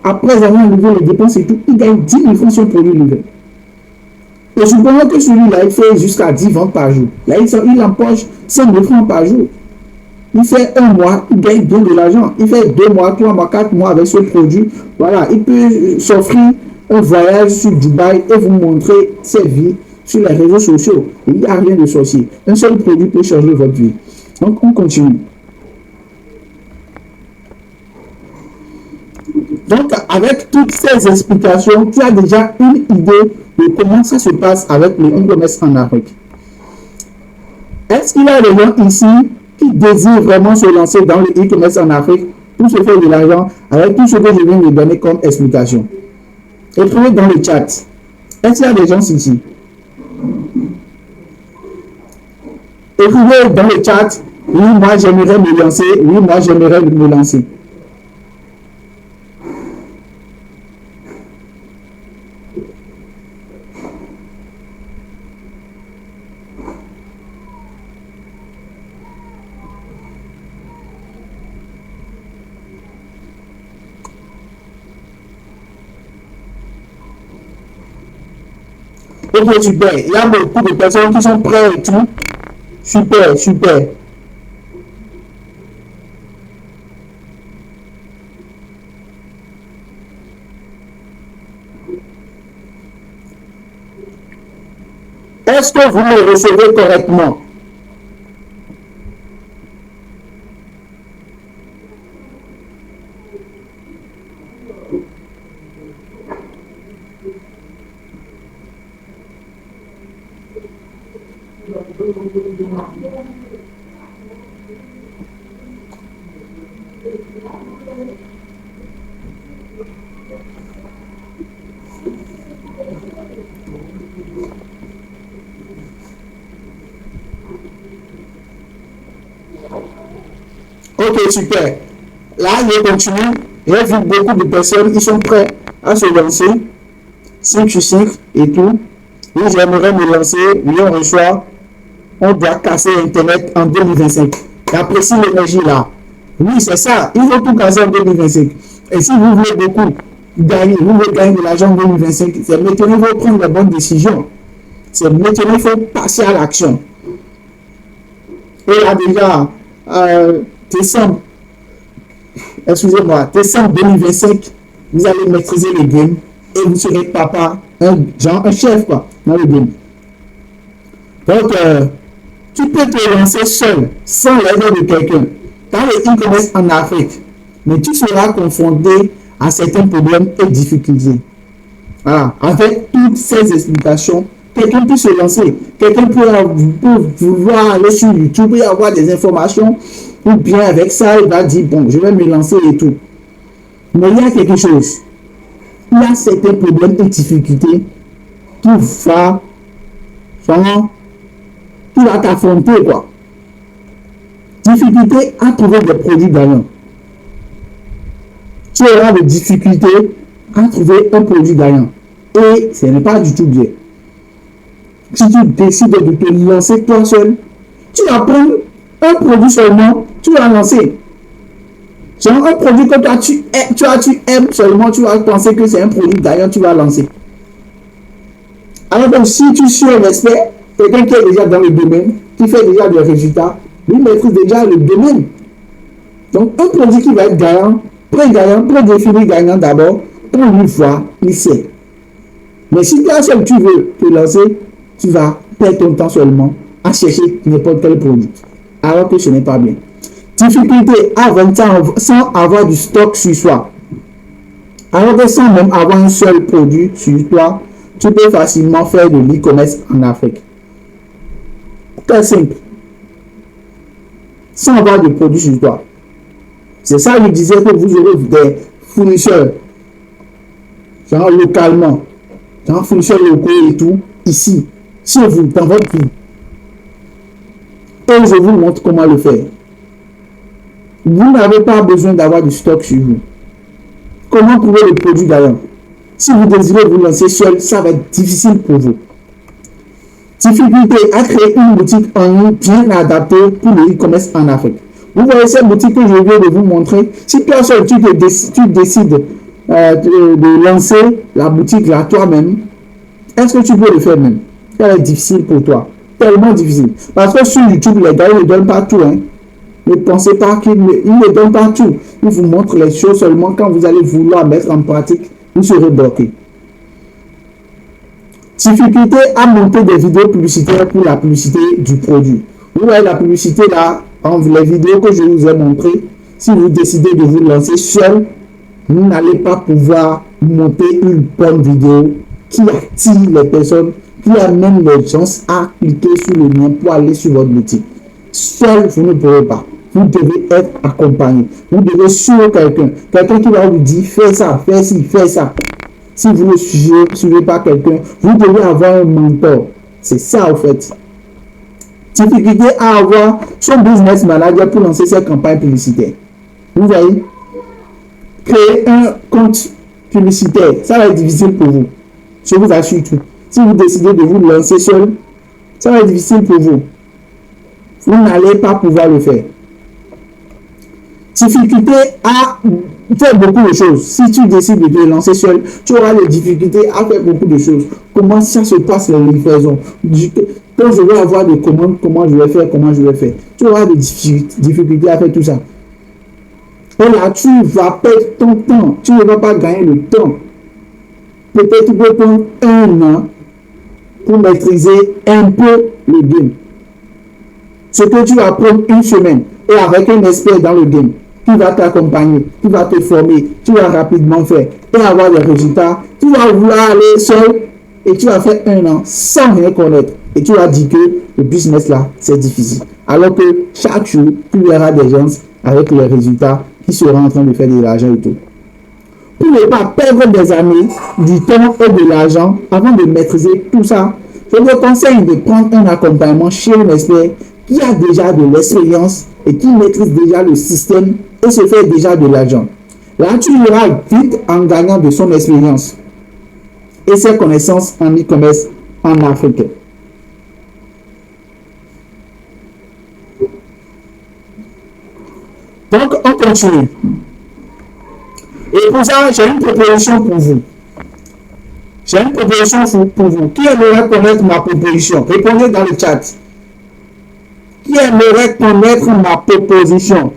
[SPEAKER 1] Après avoir livré les dépenses et tout, ils gagnent 10 000 francs sur un produit livré. Et supposons que celui-là, il fait jusqu'à 10 ventes par jour. Là, il empoche 5 000 francs par jour. Il fait un mois, il gagne bien de l'argent. Il fait 2 mois, 3 mois, 4 mois avec ce produit. Voilà, il peut s'offrir un voyage sur Dubaï et vous montrer ses vies sur les réseaux sociaux. Il n'y a rien de sorcier. Un seul produit peut changer votre vie. Donc, on continue. Donc, avec toutes ces explications, tu as déjà une idée de comment ça se passe avec le e-commerce en Afrique. Est-ce qu'il y a des gens ici qui désirent vraiment se lancer dans le e-commerce en Afrique pour se faire de l'argent avec tout ce que je viens de donner comme explication? Écrivez dans le chat. Est-ce qu'il y a des gens ici? Écrivez dans le chat. Oui, moi j'aimerais me lancer. Oui, moi j'aimerais me lancer. Ok, super. Il y a beaucoup de personnes qui sont prêtes et tout. Super, super. Est-ce que vous me recevez correctement? Ok, super. Là, je continue. J'ai vu beaucoup de personnes qui sont prêtes à se lancer. 5 sur 5 et tout. Oui, j'aimerais me lancer. Oui, on reçoit. On doit casser Internet en 2025. J'apprécie l'énergie là. Oui, c'est ça. Il faut tout casser en 2025. Et si vous voulez beaucoup gagner, vous voulez gagner de l'argent en 2025, c'est maintenant qu'il faut prendre la bonne décision. C'est maintenant qu'il faut passer à l'action. Et là déjà, décembre, excusez-moi, décembre 2025, vous allez maîtriser le game et vous serez papa, un chef quoi, dans le game. Donc, tu peux te lancer seul, sans l'aide de quelqu'un, dans le e-commerce en Afrique, mais tu seras confronté à certains problèmes et difficultés. Voilà, avec toutes ces explications, quelqu'un peut se lancer, quelqu'un peut vouloir aller sur YouTube et avoir des informations, ou bien avec ça, il va dire, bon, je vais me lancer et tout. Mais il y a quelque chose, il y a certains problèmes et difficultés qui va t'affronter, quoi. Difficulté à trouver des produits gagnants. Tu auras des difficultés à trouver un produit gagnant. Et ce n'est pas du tout bien. Si tu décides de te lancer toi seul, tu vas prendre un produit seulement, tu vas lancer. C'est un produit que toi tu aimes seulement, tu vas penser que c'est un produit d'ailleurs, tu vas lancer. Alors que si tu suis un expert, quelqu'un qui est déjà dans le domaine, qui fait déjà des résultats, lui maîtrise déjà le domaine. Donc un produit qui va être gagnant, pour définir gagnant d'abord, pour lui voir, il sait. Mais si toi seul tu veux te lancer, tu vas perdre ton temps seulement à chercher n'importe quel produit. Alors que ce n'est pas bien. Difficulté à vendre sans avoir du stock sur soi. Alors que sans même avoir un seul produit sur toi, tu peux facilement faire de l'e-commerce en Afrique. Très simple. Sans avoir de produit sur toi. C'est ça, je disais que vous aurez des fournisseurs, genre localement, genre fournisseurs locaux et tout, ici, chez vous, dans votre pays. Et je vous montre comment le faire. Vous n'avez pas besoin d'avoir du stock sur vous. Comment trouver le produit d'ailleurs? Si vous désirez vous lancer seul, ça va être difficile pour vous. Difficulté à créer une boutique en ligne bien adaptée pour le e-commerce en Afrique. Vous voyez cette boutique que je viens de vous montrer. Si toi seul tu décides de lancer la boutique là toi-même, est-ce que tu peux le faire même? Ça va être difficile pour toi. Tellement difficile. Parce que sur YouTube, les gars, ils ne donnent pas tout. Hein. Ne pensez pas qu'ils ne donnent pas tout. Ils vous montrent les choses seulement quand vous allez vouloir mettre en pratique, vous serez bloqué. Difficulté à monter des vidéos publicitaires pour la publicité du produit. Vous voyez la publicité là, entre les vidéos que je vous ai montrées. Si vous décidez de vous lancer seul, vous n'allez pas pouvoir monter une bonne vidéo qui attire les personnes, qui amène les gens à cliquer sur le lien pour aller sur votre boutique. Seul, vous ne pourrez pas. Vous devez être accompagné. Vous devez suivre quelqu'un. Quelqu'un qui va vous dire, fais ça, fais ci, fais ça. Si vous ne suivez pas quelqu'un, vous devez avoir un mentor. C'est ça, en fait. Difficulté à avoir son business manager pour lancer ses campagnes publicitaires. Vous voyez? Créer un compte publicitaire, ça va être difficile pour vous. Je vous assure tout. Si vous décidez de vous lancer seul, ça va être difficile pour vous. Vous n'allez pas pouvoir le faire. Difficulté à faire beaucoup de choses. Si tu décides de te lancer seul, tu auras des difficultés à faire beaucoup de choses. Comment ça se passe les livraisons? Quand je vais avoir des commandes, comment je vais faire? Tu auras des difficultés à faire tout ça. Et là, tu vas perdre ton temps. Tu ne vas pas gagner le temps. Peut-être tu peux prendre un an pour maîtriser un peu le game. Ce que tu vas prendre une semaine et avec un expert dans le game qui va t'accompagner, qui va te former, tu vas rapidement faire et avoir des résultats. Tu vas vouloir aller seul et tu vas faire un an sans rien connaître. Et tu vas dire que le business là, c'est difficile. Alors que chaque jour, tu verras des gens avec les résultats qui seront en train de faire de l'argent et tout. Pour ne pas perdre des années, du temps et de l'argent avant de maîtriser tout ça, je vous conseille de prendre un accompagnement chez un expert qui a déjà de l'expérience et qui maîtrise déjà le système et se fait déjà de l'argent. Là, tu iras vite en gagnant de son expérience et ses connaissances en e-commerce en Afrique. Donc, on continue. Et pour ça, j'ai une proposition pour vous. J'ai une proposition pour vous. Qui aimerait connaître ma proposition? Répondez dans le chat. Qui aimerait connaître ma proposition?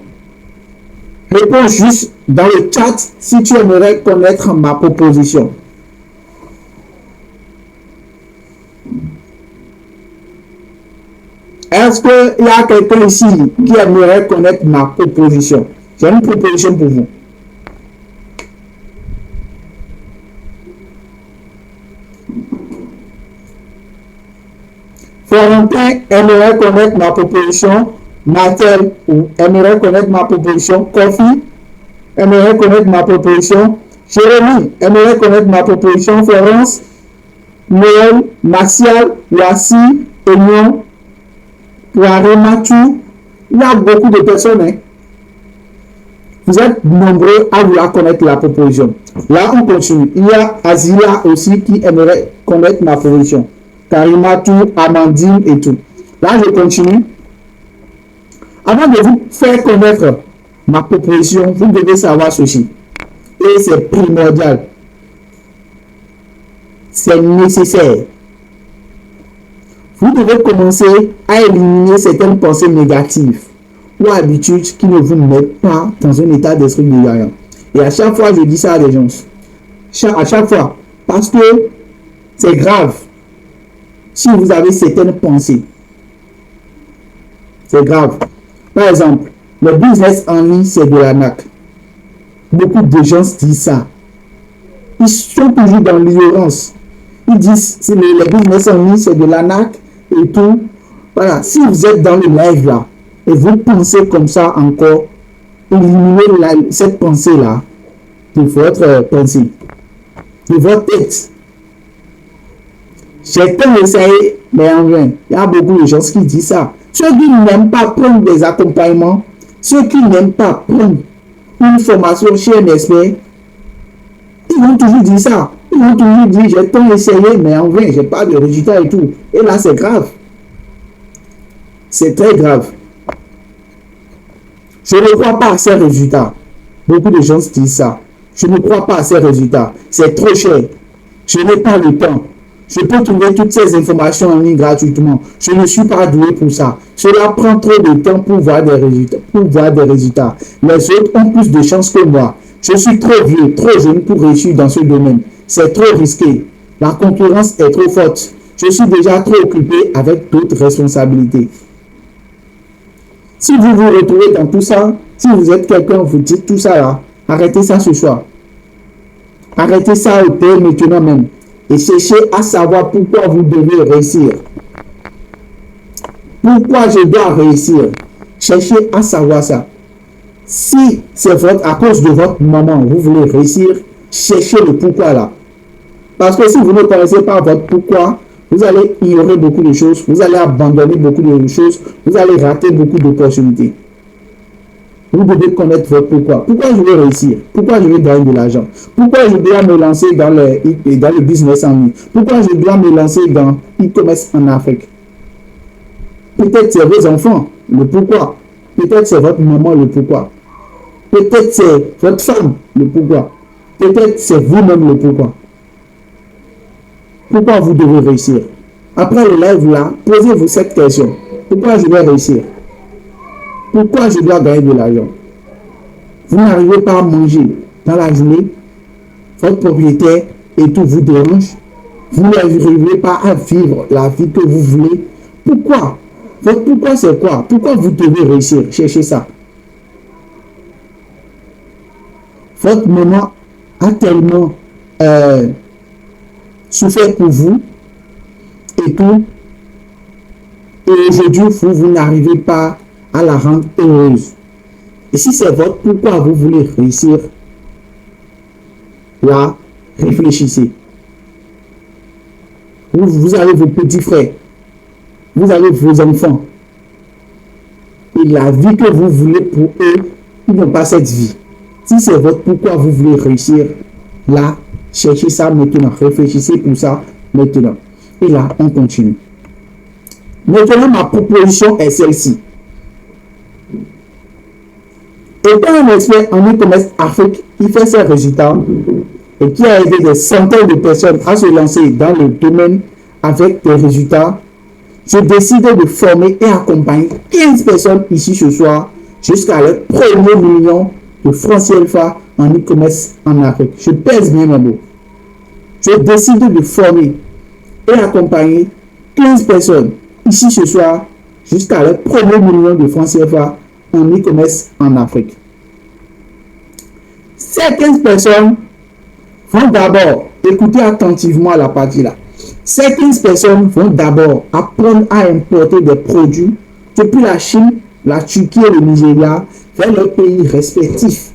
[SPEAKER 1] Réponds juste dans le chat si tu aimerais connaître ma proposition. Est-ce qu'il y a quelqu'un ici qui aimerait connaître ma proposition? J'ai une proposition pour vous. Florentin aimerait connaître ma proposition. Martel aimerait connaître ma proposition. Kofi aimerait connaître ma proposition. Jérémy aimerait connaître ma proposition. Florence, Noël, Martial, Lassi, Aignan, Poiré, Mathieu. Il y a beaucoup de personnes. Hein. Vous êtes nombreux à vouloir connaître la proposition. Là, on continue. Il y a Azila aussi qui aimerait connaître ma proposition. Karima, tout, Amandine et tout. Là, je continue. Avant de vous faire connaître ma proposition, vous devez savoir ceci. Et c'est primordial. C'est nécessaire. Vous devez commencer à éliminer certaines pensées négatives ou habitudes qui ne vous mettent pas dans un état d'esprit défaillant. Et à chaque fois, je dis ça à des gens. À chaque fois. Parce que c'est grave. Si vous avez certaines pensées, c'est grave. Par exemple, le business en ligne, c'est de l'arnaque. Beaucoup de gens disent ça. Ils sont toujours dans l'ignorance. Ils disent que le business en ligne, c'est de l'arnaque et tout. Voilà. Si vous êtes dans le live là, et vous pensez comme ça encore, éliminez cette pensée-là de votre pensée, de votre tête. Certains essayent, mais en vain. Il y a beaucoup de gens qui disent ça. Ceux qui n'aiment pas prendre des accompagnements, ceux qui n'aiment pas prendre une formation chez un expert, ils vont toujours dire ça. Ils vont toujours dire, j'ai tant essayé, mais en vain, j'ai pas de résultat et tout. Et là, c'est grave. C'est très grave. Je ne crois pas à ces résultats. Beaucoup de gens disent ça. Je ne crois pas à ces résultats. C'est trop cher. Je n'ai pas le temps. Je peux trouver toutes ces informations en ligne gratuitement. Je ne suis pas doué pour ça. Cela prend trop de temps pour voir des résultats. Les autres ont plus de chance que moi. Je suis trop vieux, trop jeune pour réussir dans ce domaine. C'est trop risqué. La concurrence est trop forte. Je suis déjà trop occupé avec d'autres responsabilités. Si vous vous retrouvez dans tout ça, si vous êtes quelqu'un, vous dites tout ça là, arrêtez ça ce soir. Arrêtez ça au père maintenant même. Et cherchez à savoir pourquoi vous devez réussir. Pourquoi je dois réussir? Cherchez à savoir ça. Si c'est à cause de votre maman, vous voulez réussir, cherchez le pourquoi là. Parce que si vous ne connaissez pas votre pourquoi, vous allez ignorer beaucoup de choses, vous allez abandonner beaucoup de choses, vous allez rater beaucoup d'opportunités. Vous devez connaître votre pourquoi. Pourquoi je veux réussir? Pourquoi je veux gagner de l'argent? Pourquoi je dois me lancer dans le business en ligne? Pourquoi je dois me lancer dans e-commerce en Afrique? Peut-être c'est vos enfants, le pourquoi. Peut-être c'est votre maman, le pourquoi. Peut-être c'est votre femme, le pourquoi. Peut-être c'est vous-même, le pourquoi. Pourquoi vous devez réussir? Après le live là, posez-vous cette question. Pourquoi je dois réussir? Pourquoi je dois gagner de l'argent? Vous n'arrivez pas à manger dans la journée, votre propriétaire et tout vous dérange. Vous n'arrivez pas à vivre la vie que vous voulez. Pourquoi? Votre pourquoi c'est quoi? Pourquoi vous devez réussir? Cherchez ça. Votre maman a tellement souffert pour vous et tout. Et aujourd'hui, vous n'arrivez pas à la rendre heureuse. Et si c'est votre pourquoi vous voulez réussir, là, réfléchissez. Vous avez vos petits frères, vous avez vos enfants. Et la vie que vous voulez pour eux, ils n'ont pas cette vie. Si c'est votre pourquoi vous voulez réussir, là, cherchez ça maintenant. Réfléchissez pour ça maintenant. Et là, on continue. Maintenant, ma proposition est celle-ci. Étant un expert en e-commerce Afrique, qui fait ses résultats et qui a aidé des centaines de personnes à se lancer dans le domaine avec des résultats, je décide de former et accompagner 15 personnes ici ce soir jusqu'à leur premier million de francs CFA en e-commerce en Afrique. Je pèse bien mes mots. Je décide de former et accompagner 15 personnes ici ce soir jusqu'à leur premier million de francs CFA en e-commerce en Afrique. Ces 15 personnes vont d'abord, écoutez attentivement la partie là, ces 15 personnes vont d'abord apprendre à importer des produits depuis la Chine, la Turquie et le Nigeria vers leurs pays respectifs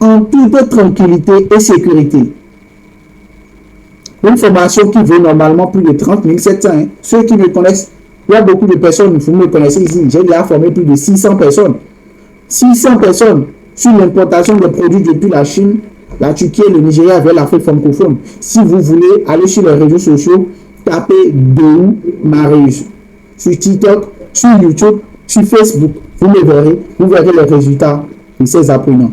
[SPEAKER 1] en toute tranquillité et sécurité. Une formation qui vaut normalement plus de 30 700. Ceux qui me connaissent, il y a beaucoup de personnes, vous me connaissez ici, j'ai déjà formé plus de 600 personnes. 600 personnes sur l'importation des produits depuis la Chine, la Turquie et le Nigeria vers l'Afrique francophone. Si vous voulez aller sur les réseaux sociaux tapez Dehou Marius sur TikTok, sur YouTube, sur Facebook. Vous le verrez, vous verrez les résultats de ces apprenants.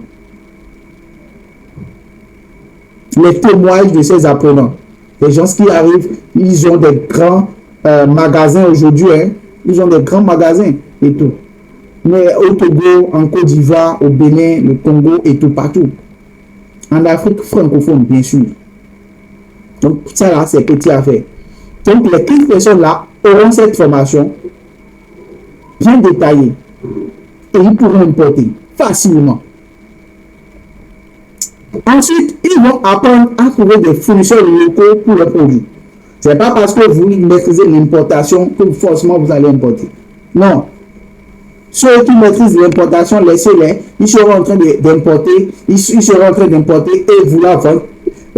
[SPEAKER 1] Les témoignages de ces apprenants. Les gens qui arrivent, ils ont des grands magasins aujourd'hui. Hein. Ils ont des grands magasins et tout. Mais au Togo, en Côte d'Ivoire, au Bénin, le Congo et tout partout. En Afrique francophone, bien sûr. Donc, ça là, c'est petit à faire. Donc, les 15 personnes là auront cette formation bien détaillée. Et ils pourront importer facilement. Ensuite, ils vont apprendre à trouver des fournisseurs locaux pour leurs produits. Ce n'est pas parce que vous maîtrisez l'importation que forcément vous allez importer. Non. Ceux qui maîtrisent l'importation, laissez-les. Ils seront en train d'importer. Ils seront en train d'importer et vous la vendre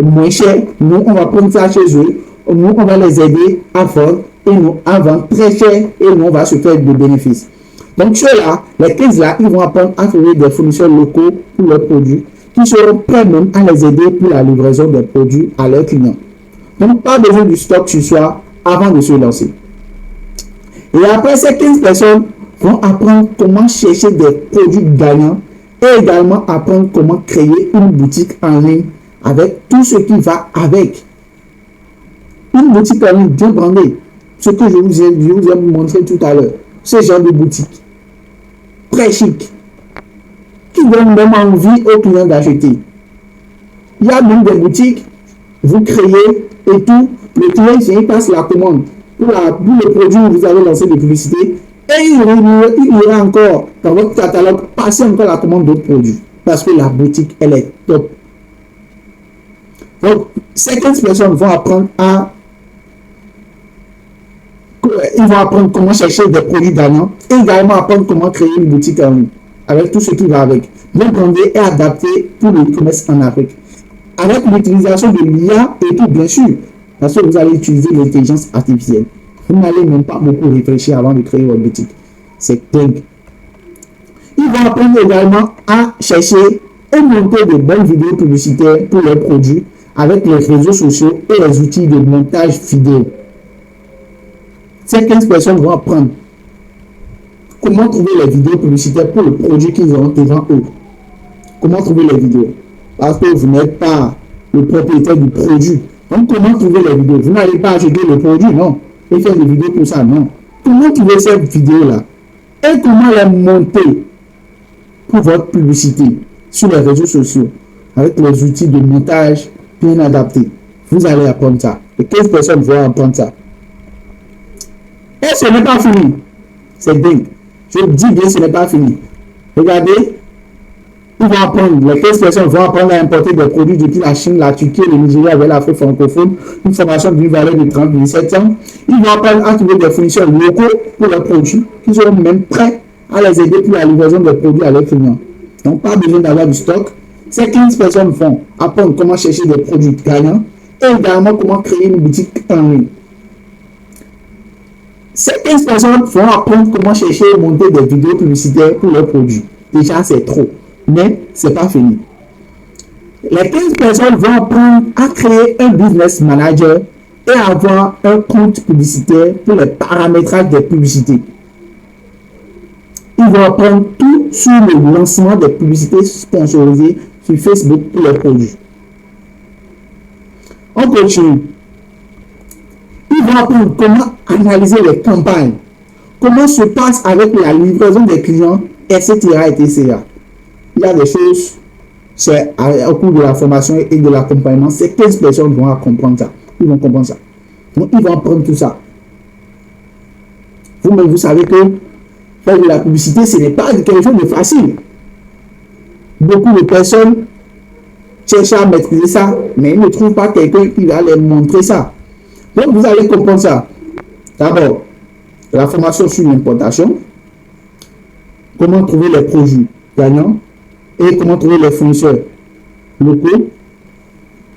[SPEAKER 1] moins cher. Nous, on va prendre ça chez eux. Nous, on va les aider à vendre et nous à vendre très cher et nous, on va se faire des bénéfices. Donc, ceux-là, les 15 là, ils vont apprendre à trouver des fournisseurs locaux pour leurs produits qui seront prêts même à les aider pour la livraison des produits à leurs clients. Donc, pas besoin du stock sur soi avant de se lancer. Et après, ces 15 personnes vont apprendre comment chercher des produits gagnants et également apprendre comment créer une boutique en ligne avec tout ce qui va avec. Une boutique en ligne bien brandée. Ce que je vous ai montré tout à l'heure. Ce genre de boutique. Très chic. Qui donne même envie aux clients d'acheter. Il y a même des boutiques, vous créez et tout, le client il passe la commande pour le produit où vous avez lancé des publicités et il ira encore dans votre catalogue passer encore la commande d'autres produits parce que la boutique elle est top. Donc, ces 15 personnes vont apprendre comment chercher des produits gagnants et également apprendre comment créer une boutique en ligne avec tout ce qui va avec. Bien brandé et adapté pour le commerce en Afrique. Avec l'utilisation de l'IA et tout, bien sûr, parce que vous allez utiliser l'intelligence artificielle. Vous n'allez même pas beaucoup réfléchir avant de créer votre boutique. C'est dingue. Ils vont apprendre également à chercher et monter de bonnes vidéos publicitaires pour leurs produits avec les réseaux sociaux et les outils de montage vidéo. Ces 15 personnes vont apprendre comment trouver les vidéos publicitaires pour le produit qu'ils auront devant eux. Comment trouver les vidéos? Parce que vous n'êtes pas le propriétaire du produit. Donc, comment trouver les vidéos? Vous n'allez pas acheter le produit, non. Et faire des vidéos pour ça, non. Comment trouver cette vidéo-là? Et comment la monter pour votre publicité sur les réseaux sociaux avec les outils de montage bien adaptés? Vous allez apprendre ça. Et 15 personnes vont apprendre ça. Et ce n'est pas fini. C'est dingue. Je dis bien, ce n'est pas fini. Regardez. Ils vont apprendre, les 15 personnes vont apprendre à importer des produits depuis la Chine, la Turquie et le Nigeria avec l'Afrique francophone, une formation d'une valeur de 37 ans. Ils vont apprendre à trouver des fournisseurs locaux pour leurs produits, qui seront même prêts à les aider pour la livraison des produits à leurs clients. Donc, pas besoin d'avoir du stock. Ces 15 personnes vont apprendre comment chercher des produits gagnants et également comment créer une boutique en ligne. Ces 15 personnes vont apprendre comment chercher et monter des vidéos publicitaires pour leurs produits. Déjà, c'est trop. Mais ce n'est pas fini. Les 15 personnes vont apprendre à créer un business manager et avoir un compte publicitaire pour le paramétrage des publicités. Ils vont apprendre tout sur le lancement des publicités sponsorisées sur Facebook pour leurs produits. On continue. Ils vont apprendre comment analyser les campagnes, comment se passe avec la livraison des clients, etc. etc. Il y a des choses, c'est au cours de la formation et de l'accompagnement, ces 15 personnes vont comprendre ça. Ils vont comprendre ça. Donc, ils vont apprendre tout ça. Vous-même, vous savez que faire de la publicité, ce n'est pas quelque chose de facile. Beaucoup de personnes cherchent à maîtriser ça, mais ils ne trouvent pas quelqu'un qui va leur montrer ça. Donc, vous allez comprendre ça. D'abord, la formation sur l'importation, comment trouver les produits gagnants, et comment trouver les fournisseurs locaux,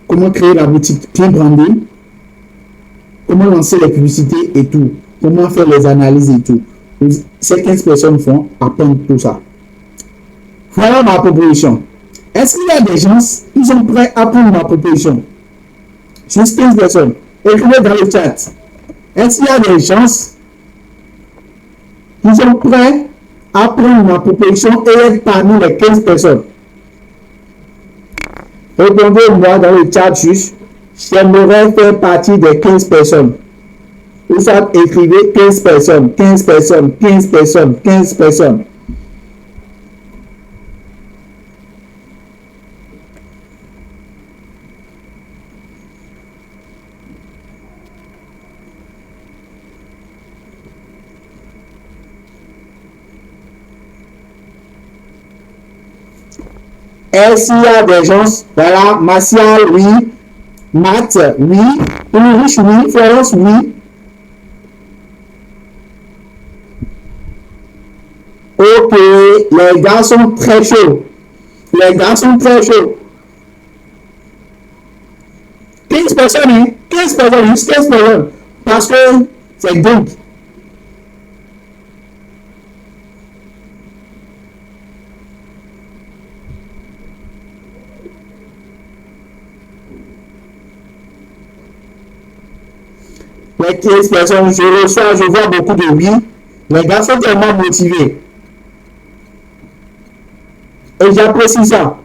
[SPEAKER 1] comment créer la boutique bien brandée, comment lancer les publicités et tout, comment faire les analyses et tout. Ces 15 personnes vont apprendre tout ça. Voilà ma proposition. Est-ce qu'il y a des gens qui sont prêts à prendre ma proposition? Juste 15 personnes. Écrivez dans le chat. Est-ce qu'il y a des gens qui sont prêts à prendre ma proposition et être parmi les 15 personnes? Répondez-moi dans le chat juste. J'aimerais faire partie des 15 personnes. Vous savez, écrivez 15 personnes, 15 personnes, 15 personnes, 15 personnes. Est-ce qu'il y a des gens? Voilà, Martial, oui. Matt, oui. Ulrich, oui. Florence, oui. Ok, les gars sont très chauds. Les gars sont très chauds. 15 personnes, hein? 15 personnes, juste 15 personnes. Parce que c'est dingue. Les 15 personnes, je vois beaucoup de oui. Les gars sont tellement motivés. Et j'apprécie ça.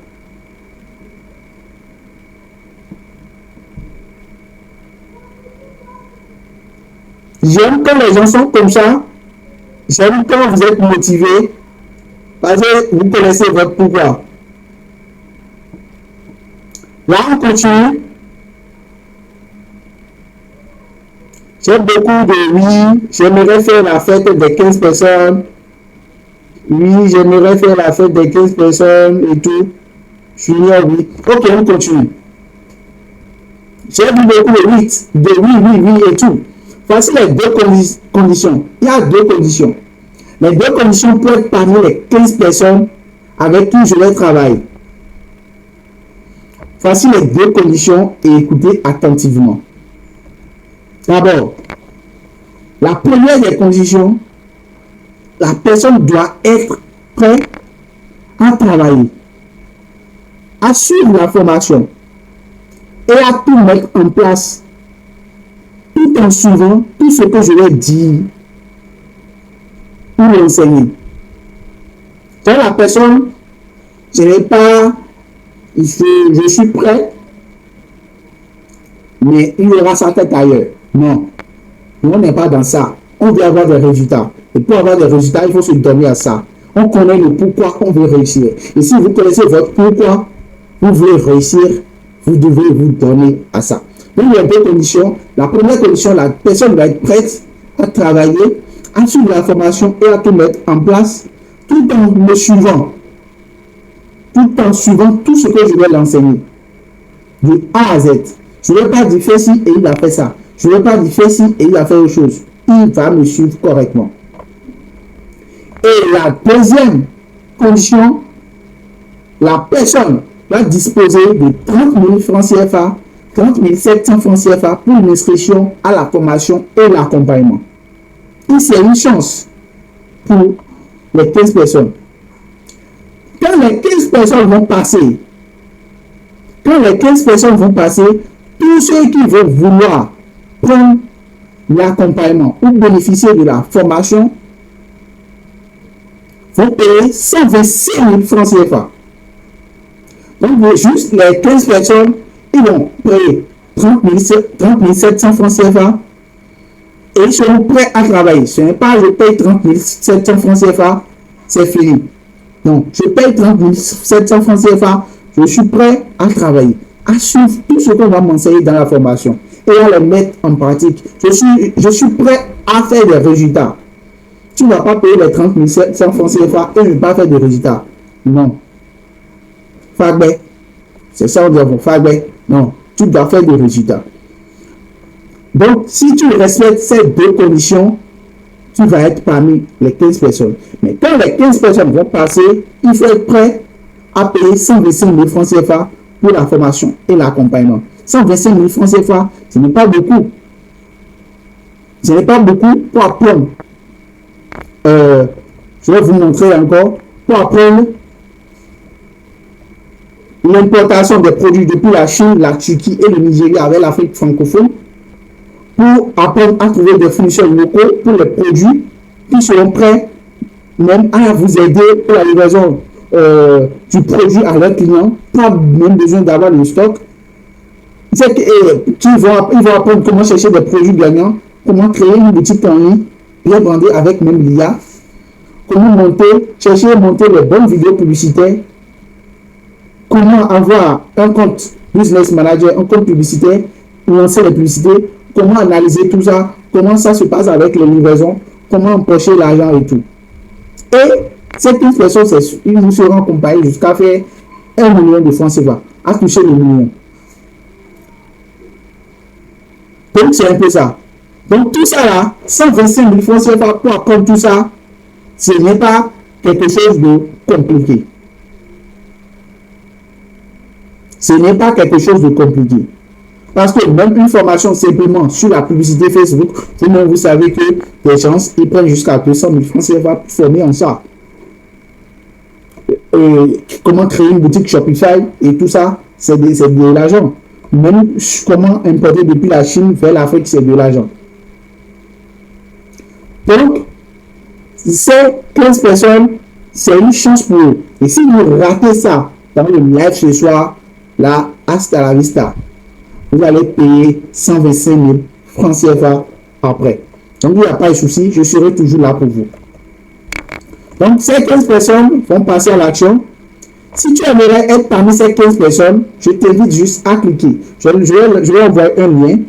[SPEAKER 1] J'aime quand les gens sont comme ça. J'aime quand vous êtes motivés. Parce que vous connaissez votre pouvoir. Là, on continue. J'ai beaucoup de oui. J'aimerais faire la fête des 15 personnes. Oui, j'aimerais faire la fête des 15 personnes et tout. Julien, oui. Ok, on continue. J'ai vu beaucoup de oui, oui et tout. Voici les deux conditions. Il y a deux conditions. Les deux conditions pour être parmi les 15 personnes avec qui je vais travailler. Voici les deux conditions et écoutez attentivement. D'abord, la première des conditions, la personne doit être prête à travailler, à suivre la formation et à tout mettre en place, tout en suivant tout ce que je vais dire pour l'enseigner. Quand la personne, je n'ai pas, je suis prêt, mais il y aura sa tête ailleurs. Non, on n'est pas dans ça. On veut avoir des résultats. Et pour avoir des résultats, il faut se donner à ça. On connaît le pourquoi on veut réussir. Et si vous connaissez votre pourquoi, vous voulez réussir, vous devez vous donner à ça. Donc, il y a deux conditions. La première condition, la personne doit être prête à travailler, à suivre la formation et à tout mettre en place, tout en me suivant. Tout en suivant tout ce que je vais l'enseigner. De A à Z. Je ne vais pas dire fais ci et il a fait ça. Je ne vais pas dire fais ci et il a fait autre chose. Il va me suivre correctement. Et la deuxième condition, la personne va disposer de 30 000 francs CFA, 30 700 francs CFA pour l'inscription à la formation et l'accompagnement. Et c'est une chance pour les 15 personnes. Quand les 15 personnes vont passer, tous ceux qui vont vouloir prendre l'accompagnement ou bénéficier de la formation vont payer 126 000 francs CFA. Donc, juste les 15 personnes, ils vont payer 30 700 francs CFA et ils seront prêts à travailler. Ce n'est pas je paye 30 700 francs CFA, c'est fini. Donc, je paye 30 700 francs CFA, je suis prêt à travailler, à suivre tout ce qu'on va m'enseigner dans la formation et à le mettre en pratique. Je suis prêt à faire des résultats. Tu ne vas pas payer les 30 700 francs CFA et ne pas faire de résultats. Non. Fagbe. C'est ça on dit avant. Fagbe. Non. Tu dois faire des résultats. Donc, si tu respectes ces deux conditions, tu vas être parmi les 15 personnes. Mais quand les 15 personnes vont passer, il faut être prêt à payer 125 000 francs CFA pour la formation et l'accompagnement. 125 000 francs CFA, ce n'est pas beaucoup. Ce n'est pas beaucoup pour apprendre. Je vais vous montrer encore pour apprendre l'importation des produits depuis la Chine, la Turquie et le Nigeria avec l'Afrique francophone pour apprendre à trouver des fournisseurs locaux pour les produits qui seront prêts même à vous aider pour la livraison du produit à leurs clients. Pas même besoin d'avoir le stock. Ils vont apprendre comment chercher des produits gagnants, comment créer une boutique en ligne, bien brandée avec même l'IA, comment chercher et monter les bonnes vidéos publicitaires, comment avoir un compte business manager, un compte publicitaire, lancer les publicités, comment analyser tout ça, comment ça se passe avec les livraisons, comment empocher l'argent et tout. Et ces 15 personnes, ils vous seront accompagnés jusqu'à faire 1 million de francs CFA, à toucher le million. Donc, c'est un peu ça. Donc, tout ça là, 125 000 francs CFA pour apprendre tout ça, ce n'est pas quelque chose de compliqué. Ce n'est pas quelque chose de compliqué. Parce que même une formation simplement sur la publicité Facebook, vous savez que les gens, ils prennent jusqu'à 200 000 francs CFA pour former en ça. Comment créer une boutique Shopify et tout ça, c'est de l'argent. Même comment importer depuis la Chine vers l'Afrique, c'est de l'argent. Donc, ces 15 personnes, c'est une chance pour eux. Et si vous ratez ça dans le live ce soir, là, hasta la vista, vous allez payer 125 000 francs CFA après. Donc, il n'y a pas de souci, je serai toujours là pour vous. Donc, ces 15 personnes vont passer à l'action. Si tu aimerais être parmi ces 15 personnes, je t'invite juste à cliquer. Je vais envoyer un lien.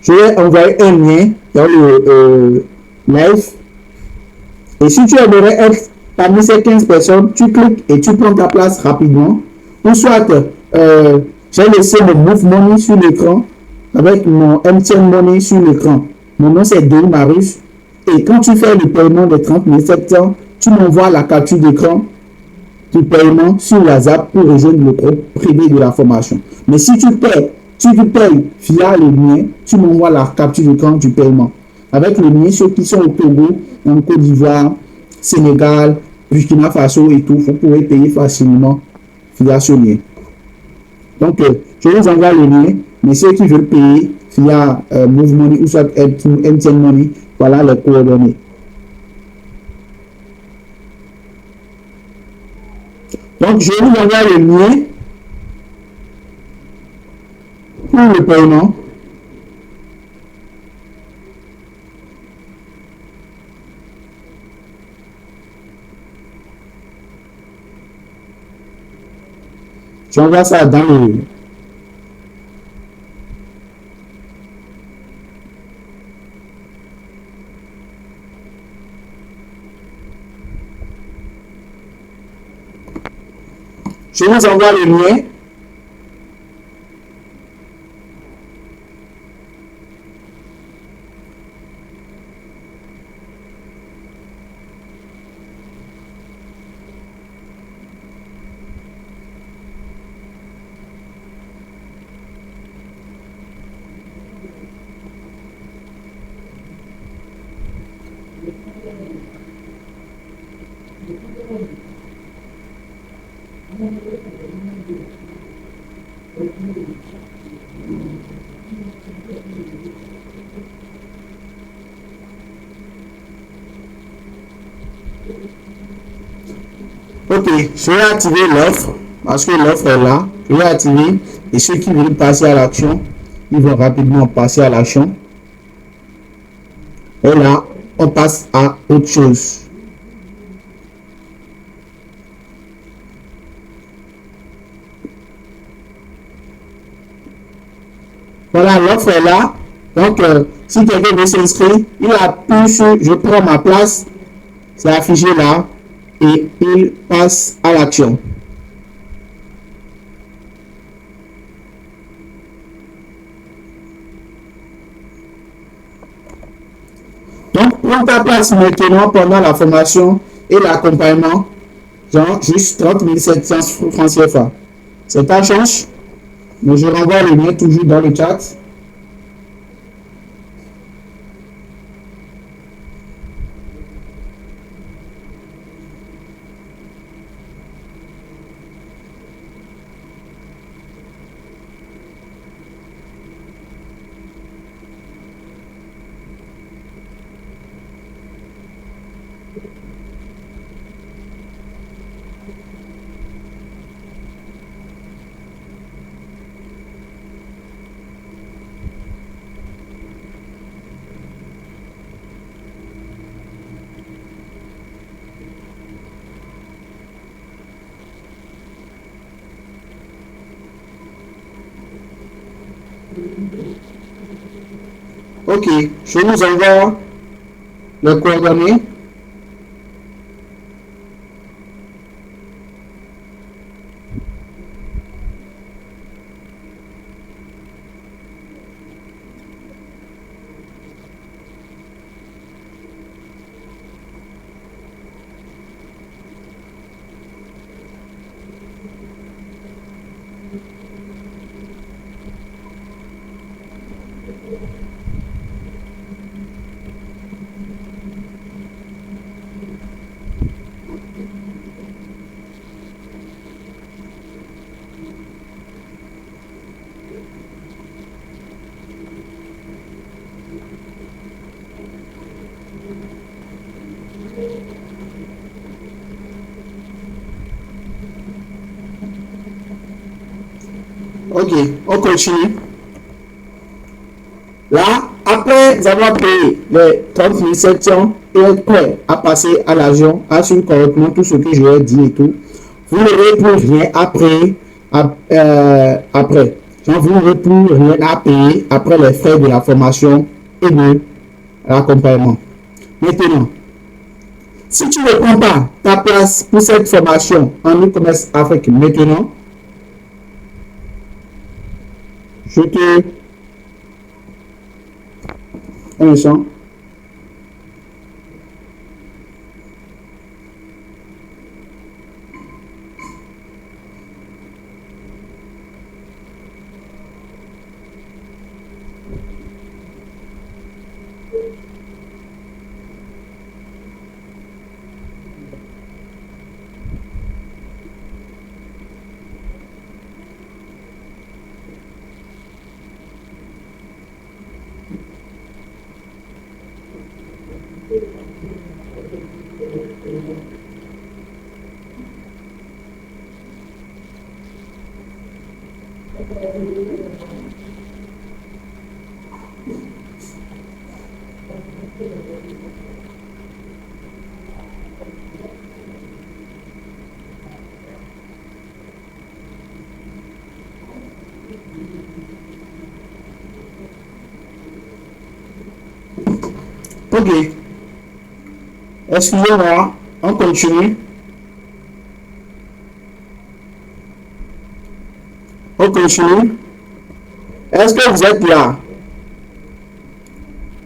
[SPEAKER 1] Je vais envoyer un lien dans le live. Et si tu aimerais être parmi ces 15 personnes, tu cliques et tu prends ta place rapidement. Ou soit, j'ai laissé mon Move Money sur l'écran avec mon MTN Money sur l'écran. Mon nom c'est Denis Marius. Et quand tu fais le paiement de 30 700, tu m'envoies la capture d'écran du paiement sur WhatsApp pour rejoindre le groupe privé de la formation. Mais si tu payes via le lien, tu m'envoies la capture d'écran du paiement. Avec le lien, ceux qui sont au Togo, en Côte d'Ivoire, Sénégal, Burkina Faso et tout, vous pouvez payer facilement via ce lien. Donc, je vous envoie le lien, mais ceux qui veulent payer via Move Money ou soit MTN Money, voilà les coordonnées. Donc, je vous envoie le lien pour le paiement. J'envoie ça dans le... Je vous envoie le lien. Ok, je vais activer l'offre parce que l'offre est là. Je vais activer et ceux qui veulent passer à l'action, ils vont rapidement passer à l'action. Et là, on passe à autre chose. Voilà, l'offre est là. Donc, si quelqu'un veut s'inscrire, il appuie sur je prends ma place. C'est affiché là. Et il passe à l'action. Donc, prends ta place maintenant pendant la formation et l'accompagnement. Genre, juste 30 700 francs CFA. C'est ta chance. Mais je renvoie le lien toujours dans le chat. Ok, je vous envoie les coordonnées. Ok, on continue. Là, après avoir payé les 30 700 et être prêt à passer à l'argent, à suivre correctement tout ce que je ai dit et tout, vous n'aurez plus rien après. Après. Donc, vous n'aurez plus rien à payer après les frais de la formation et de l'accompagnement. Maintenant, si tu ne prends pas ta place pour cette formation en e-commerce Afrique maintenant, je te... Un instant. Ok. Excusez-moi, on continue. On continue. Est-ce que vous êtes là?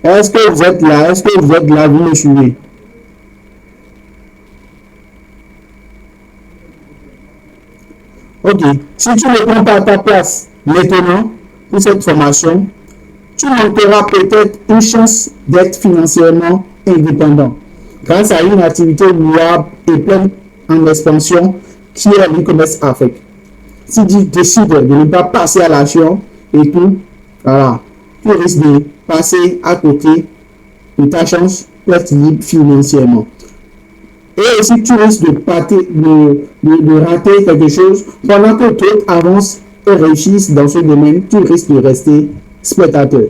[SPEAKER 1] Est-ce que vous êtes là? Est-ce que vous êtes là? Vous me suivez? Ok. Si tu ne prends pas ta place maintenant pour cette formation, tu manqueras peut-être une chance d'être financièrement indépendant grâce à une activité louable et pleine en expansion qui est l'e-commerce Afrique. Si tu décides de ne pas passer à l'action et tout, voilà, tu risques de passer à côté de ta chance d'être libre financièrement. Et aussi, tu risques de rater quelque chose pendant que d'autres avancent et réussissent dans ce domaine. Tu risques de rester spectateur.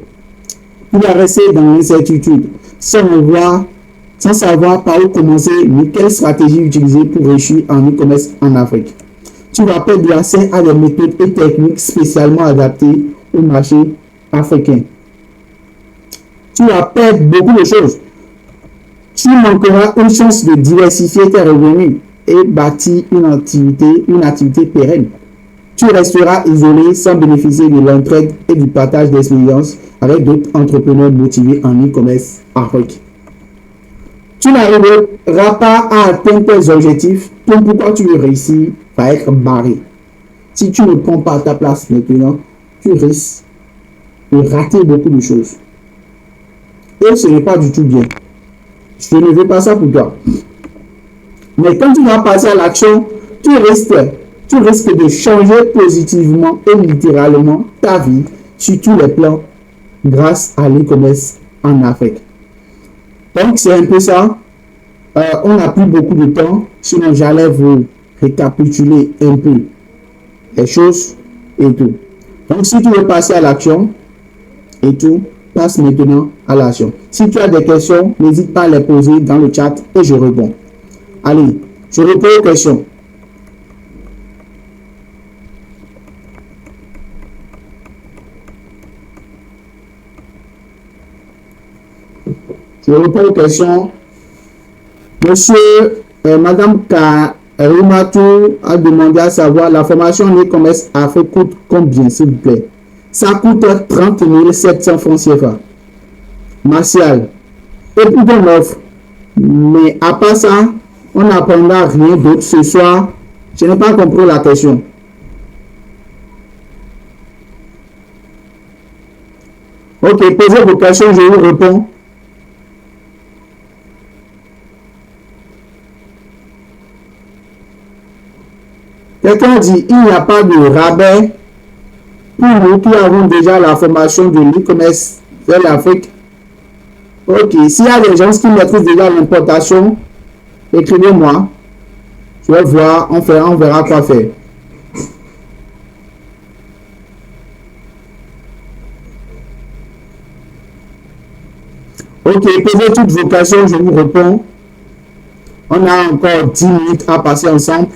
[SPEAKER 1] Tu vas rester dans l'incertitude sans savoir par où commencer ni quelle stratégie utiliser pour réussir en e-commerce en Afrique. Tu vas perdre l'accès à des méthodes et techniques spécialement adaptées au marché africain. Tu vas perdre beaucoup de choses. Tu manqueras une chance de diversifier tes revenus et bâtir une activité pérenne. Tu resteras isolé sans bénéficier de l'entraide et du partage d'expériences avec d'autres entrepreneurs motivés en e-commerce Afrique. Tu n'arriveras pas à atteindre tes objectifs, donc pourquoi tu veux réussir va être barré. Si tu ne prends pas ta place maintenant, tu risques de rater beaucoup de choses. Et ce n'est pas du tout bien. Je ne veux pas ça pour toi. Mais quand tu vas passer à l'action, tu risques de changer positivement et littéralement ta vie sur tous les plans grâce à l'e-commerce en Afrique. Donc, c'est un peu ça. On n'a plus beaucoup de temps, sinon j'allais vous récapituler un peu les choses et tout. Donc, si tu veux passer à l'action et tout, passe maintenant à l'action. Si tu as des questions, n'hésite pas à les poser dans le chat et je réponds. Allez, je réponds aux questions. Je réponds aux questions. Monsieur, Madame Karimatou a demandé à savoir la formation en e-commerce Afrique coûte combien, s'il vous plaît? Ça coûte 30 700 francs CFA. Martial. Et puis on offre. Mais à part ça, on n'apprendra rien d'autre ce soir. Je n'ai pas compris la question. Ok, posez vos questions, je vous réponds. Quelqu'un dit, il n'y a pas de rabais pour nous qui avons déjà la formation de l'e-commerce vers l'Afrique. Ok, s'il y a des gens qui maîtrisent déjà l'importation, écrivez-moi. Je vais voir, on verra quoi faire. Ok, posez toutes vos questions, je vous réponds. On a encore 10 minutes à passer ensemble.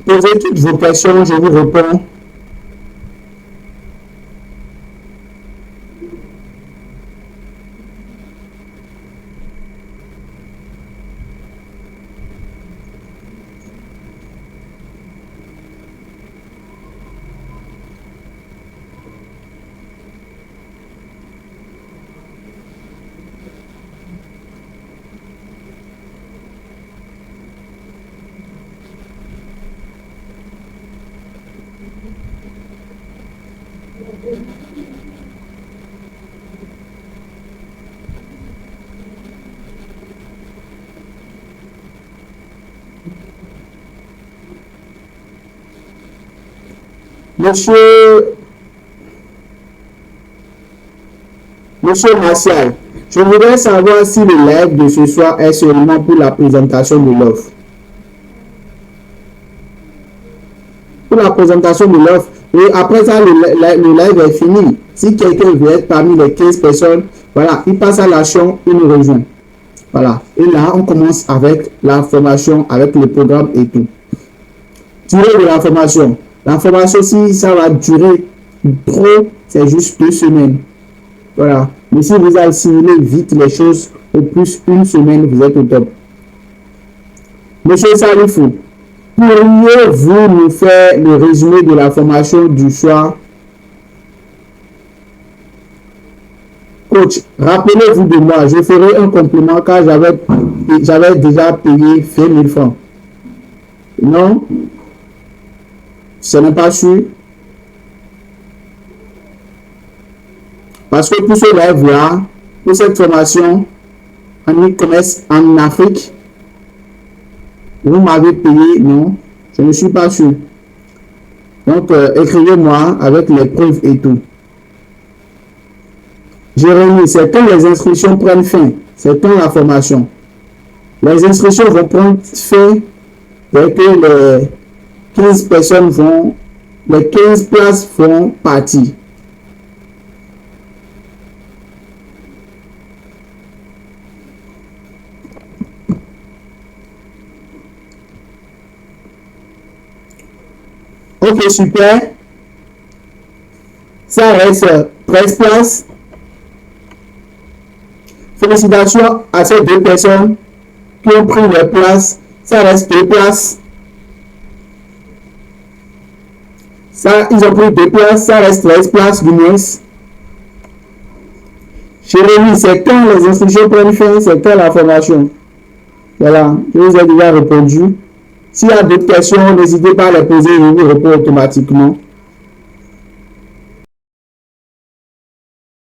[SPEAKER 1] Posez toutes vos questions, je vous réponds. Monsieur Martial, je voudrais savoir si le live de ce soir est seulement pour la présentation de l'offre. Pour la présentation de l'offre, et après ça, le live est fini. Si quelqu'un veut être parmi les 15 personnes, voilà, il passe à l'action, il nous rejoint. Voilà, et là, on commence avec la formation, avec le programme et tout. Durée de la formation. La formation, si ça va durer trop, c'est juste 2 semaines. Voilà. Mais si vous assimilez vite les choses, au plus 1 semaine, vous êtes au top. Monsieur Salifou, pourriez-vous nous faire le résumé de la formation du soir? Coach, rappelez-vous de moi, je ferai un compliment car j'avais déjà payé 20 000 francs. Non? Ce n'est pas sûr. Parce que pour ce live-là, pour cette formation en e-commerce en Afrique, vous m'avez payé, non, je ne suis pas sûr. Donc, écrivez-moi avec les preuves et tout. Jérémy, c'est quand les inscriptions prennent fin, c'est quand la formation. Les inscriptions vont prendre fin dès que les 15 personnes vont, les 15 places vont partir. Ok, super. Ça reste 13 places. Félicitations à ces 2 personnes qui ont pris les places. Ça reste 2 places. Ça, ils ont pris 2 places. Ça reste 13 places du moins. Jérémy, c'est quand les inscriptions prennent fin, c'est quand la formation. Voilà, je vous ai déjà répondu. S'il y a d'autres questions, n'hésitez pas à les poser, je vous réponds automatiquement.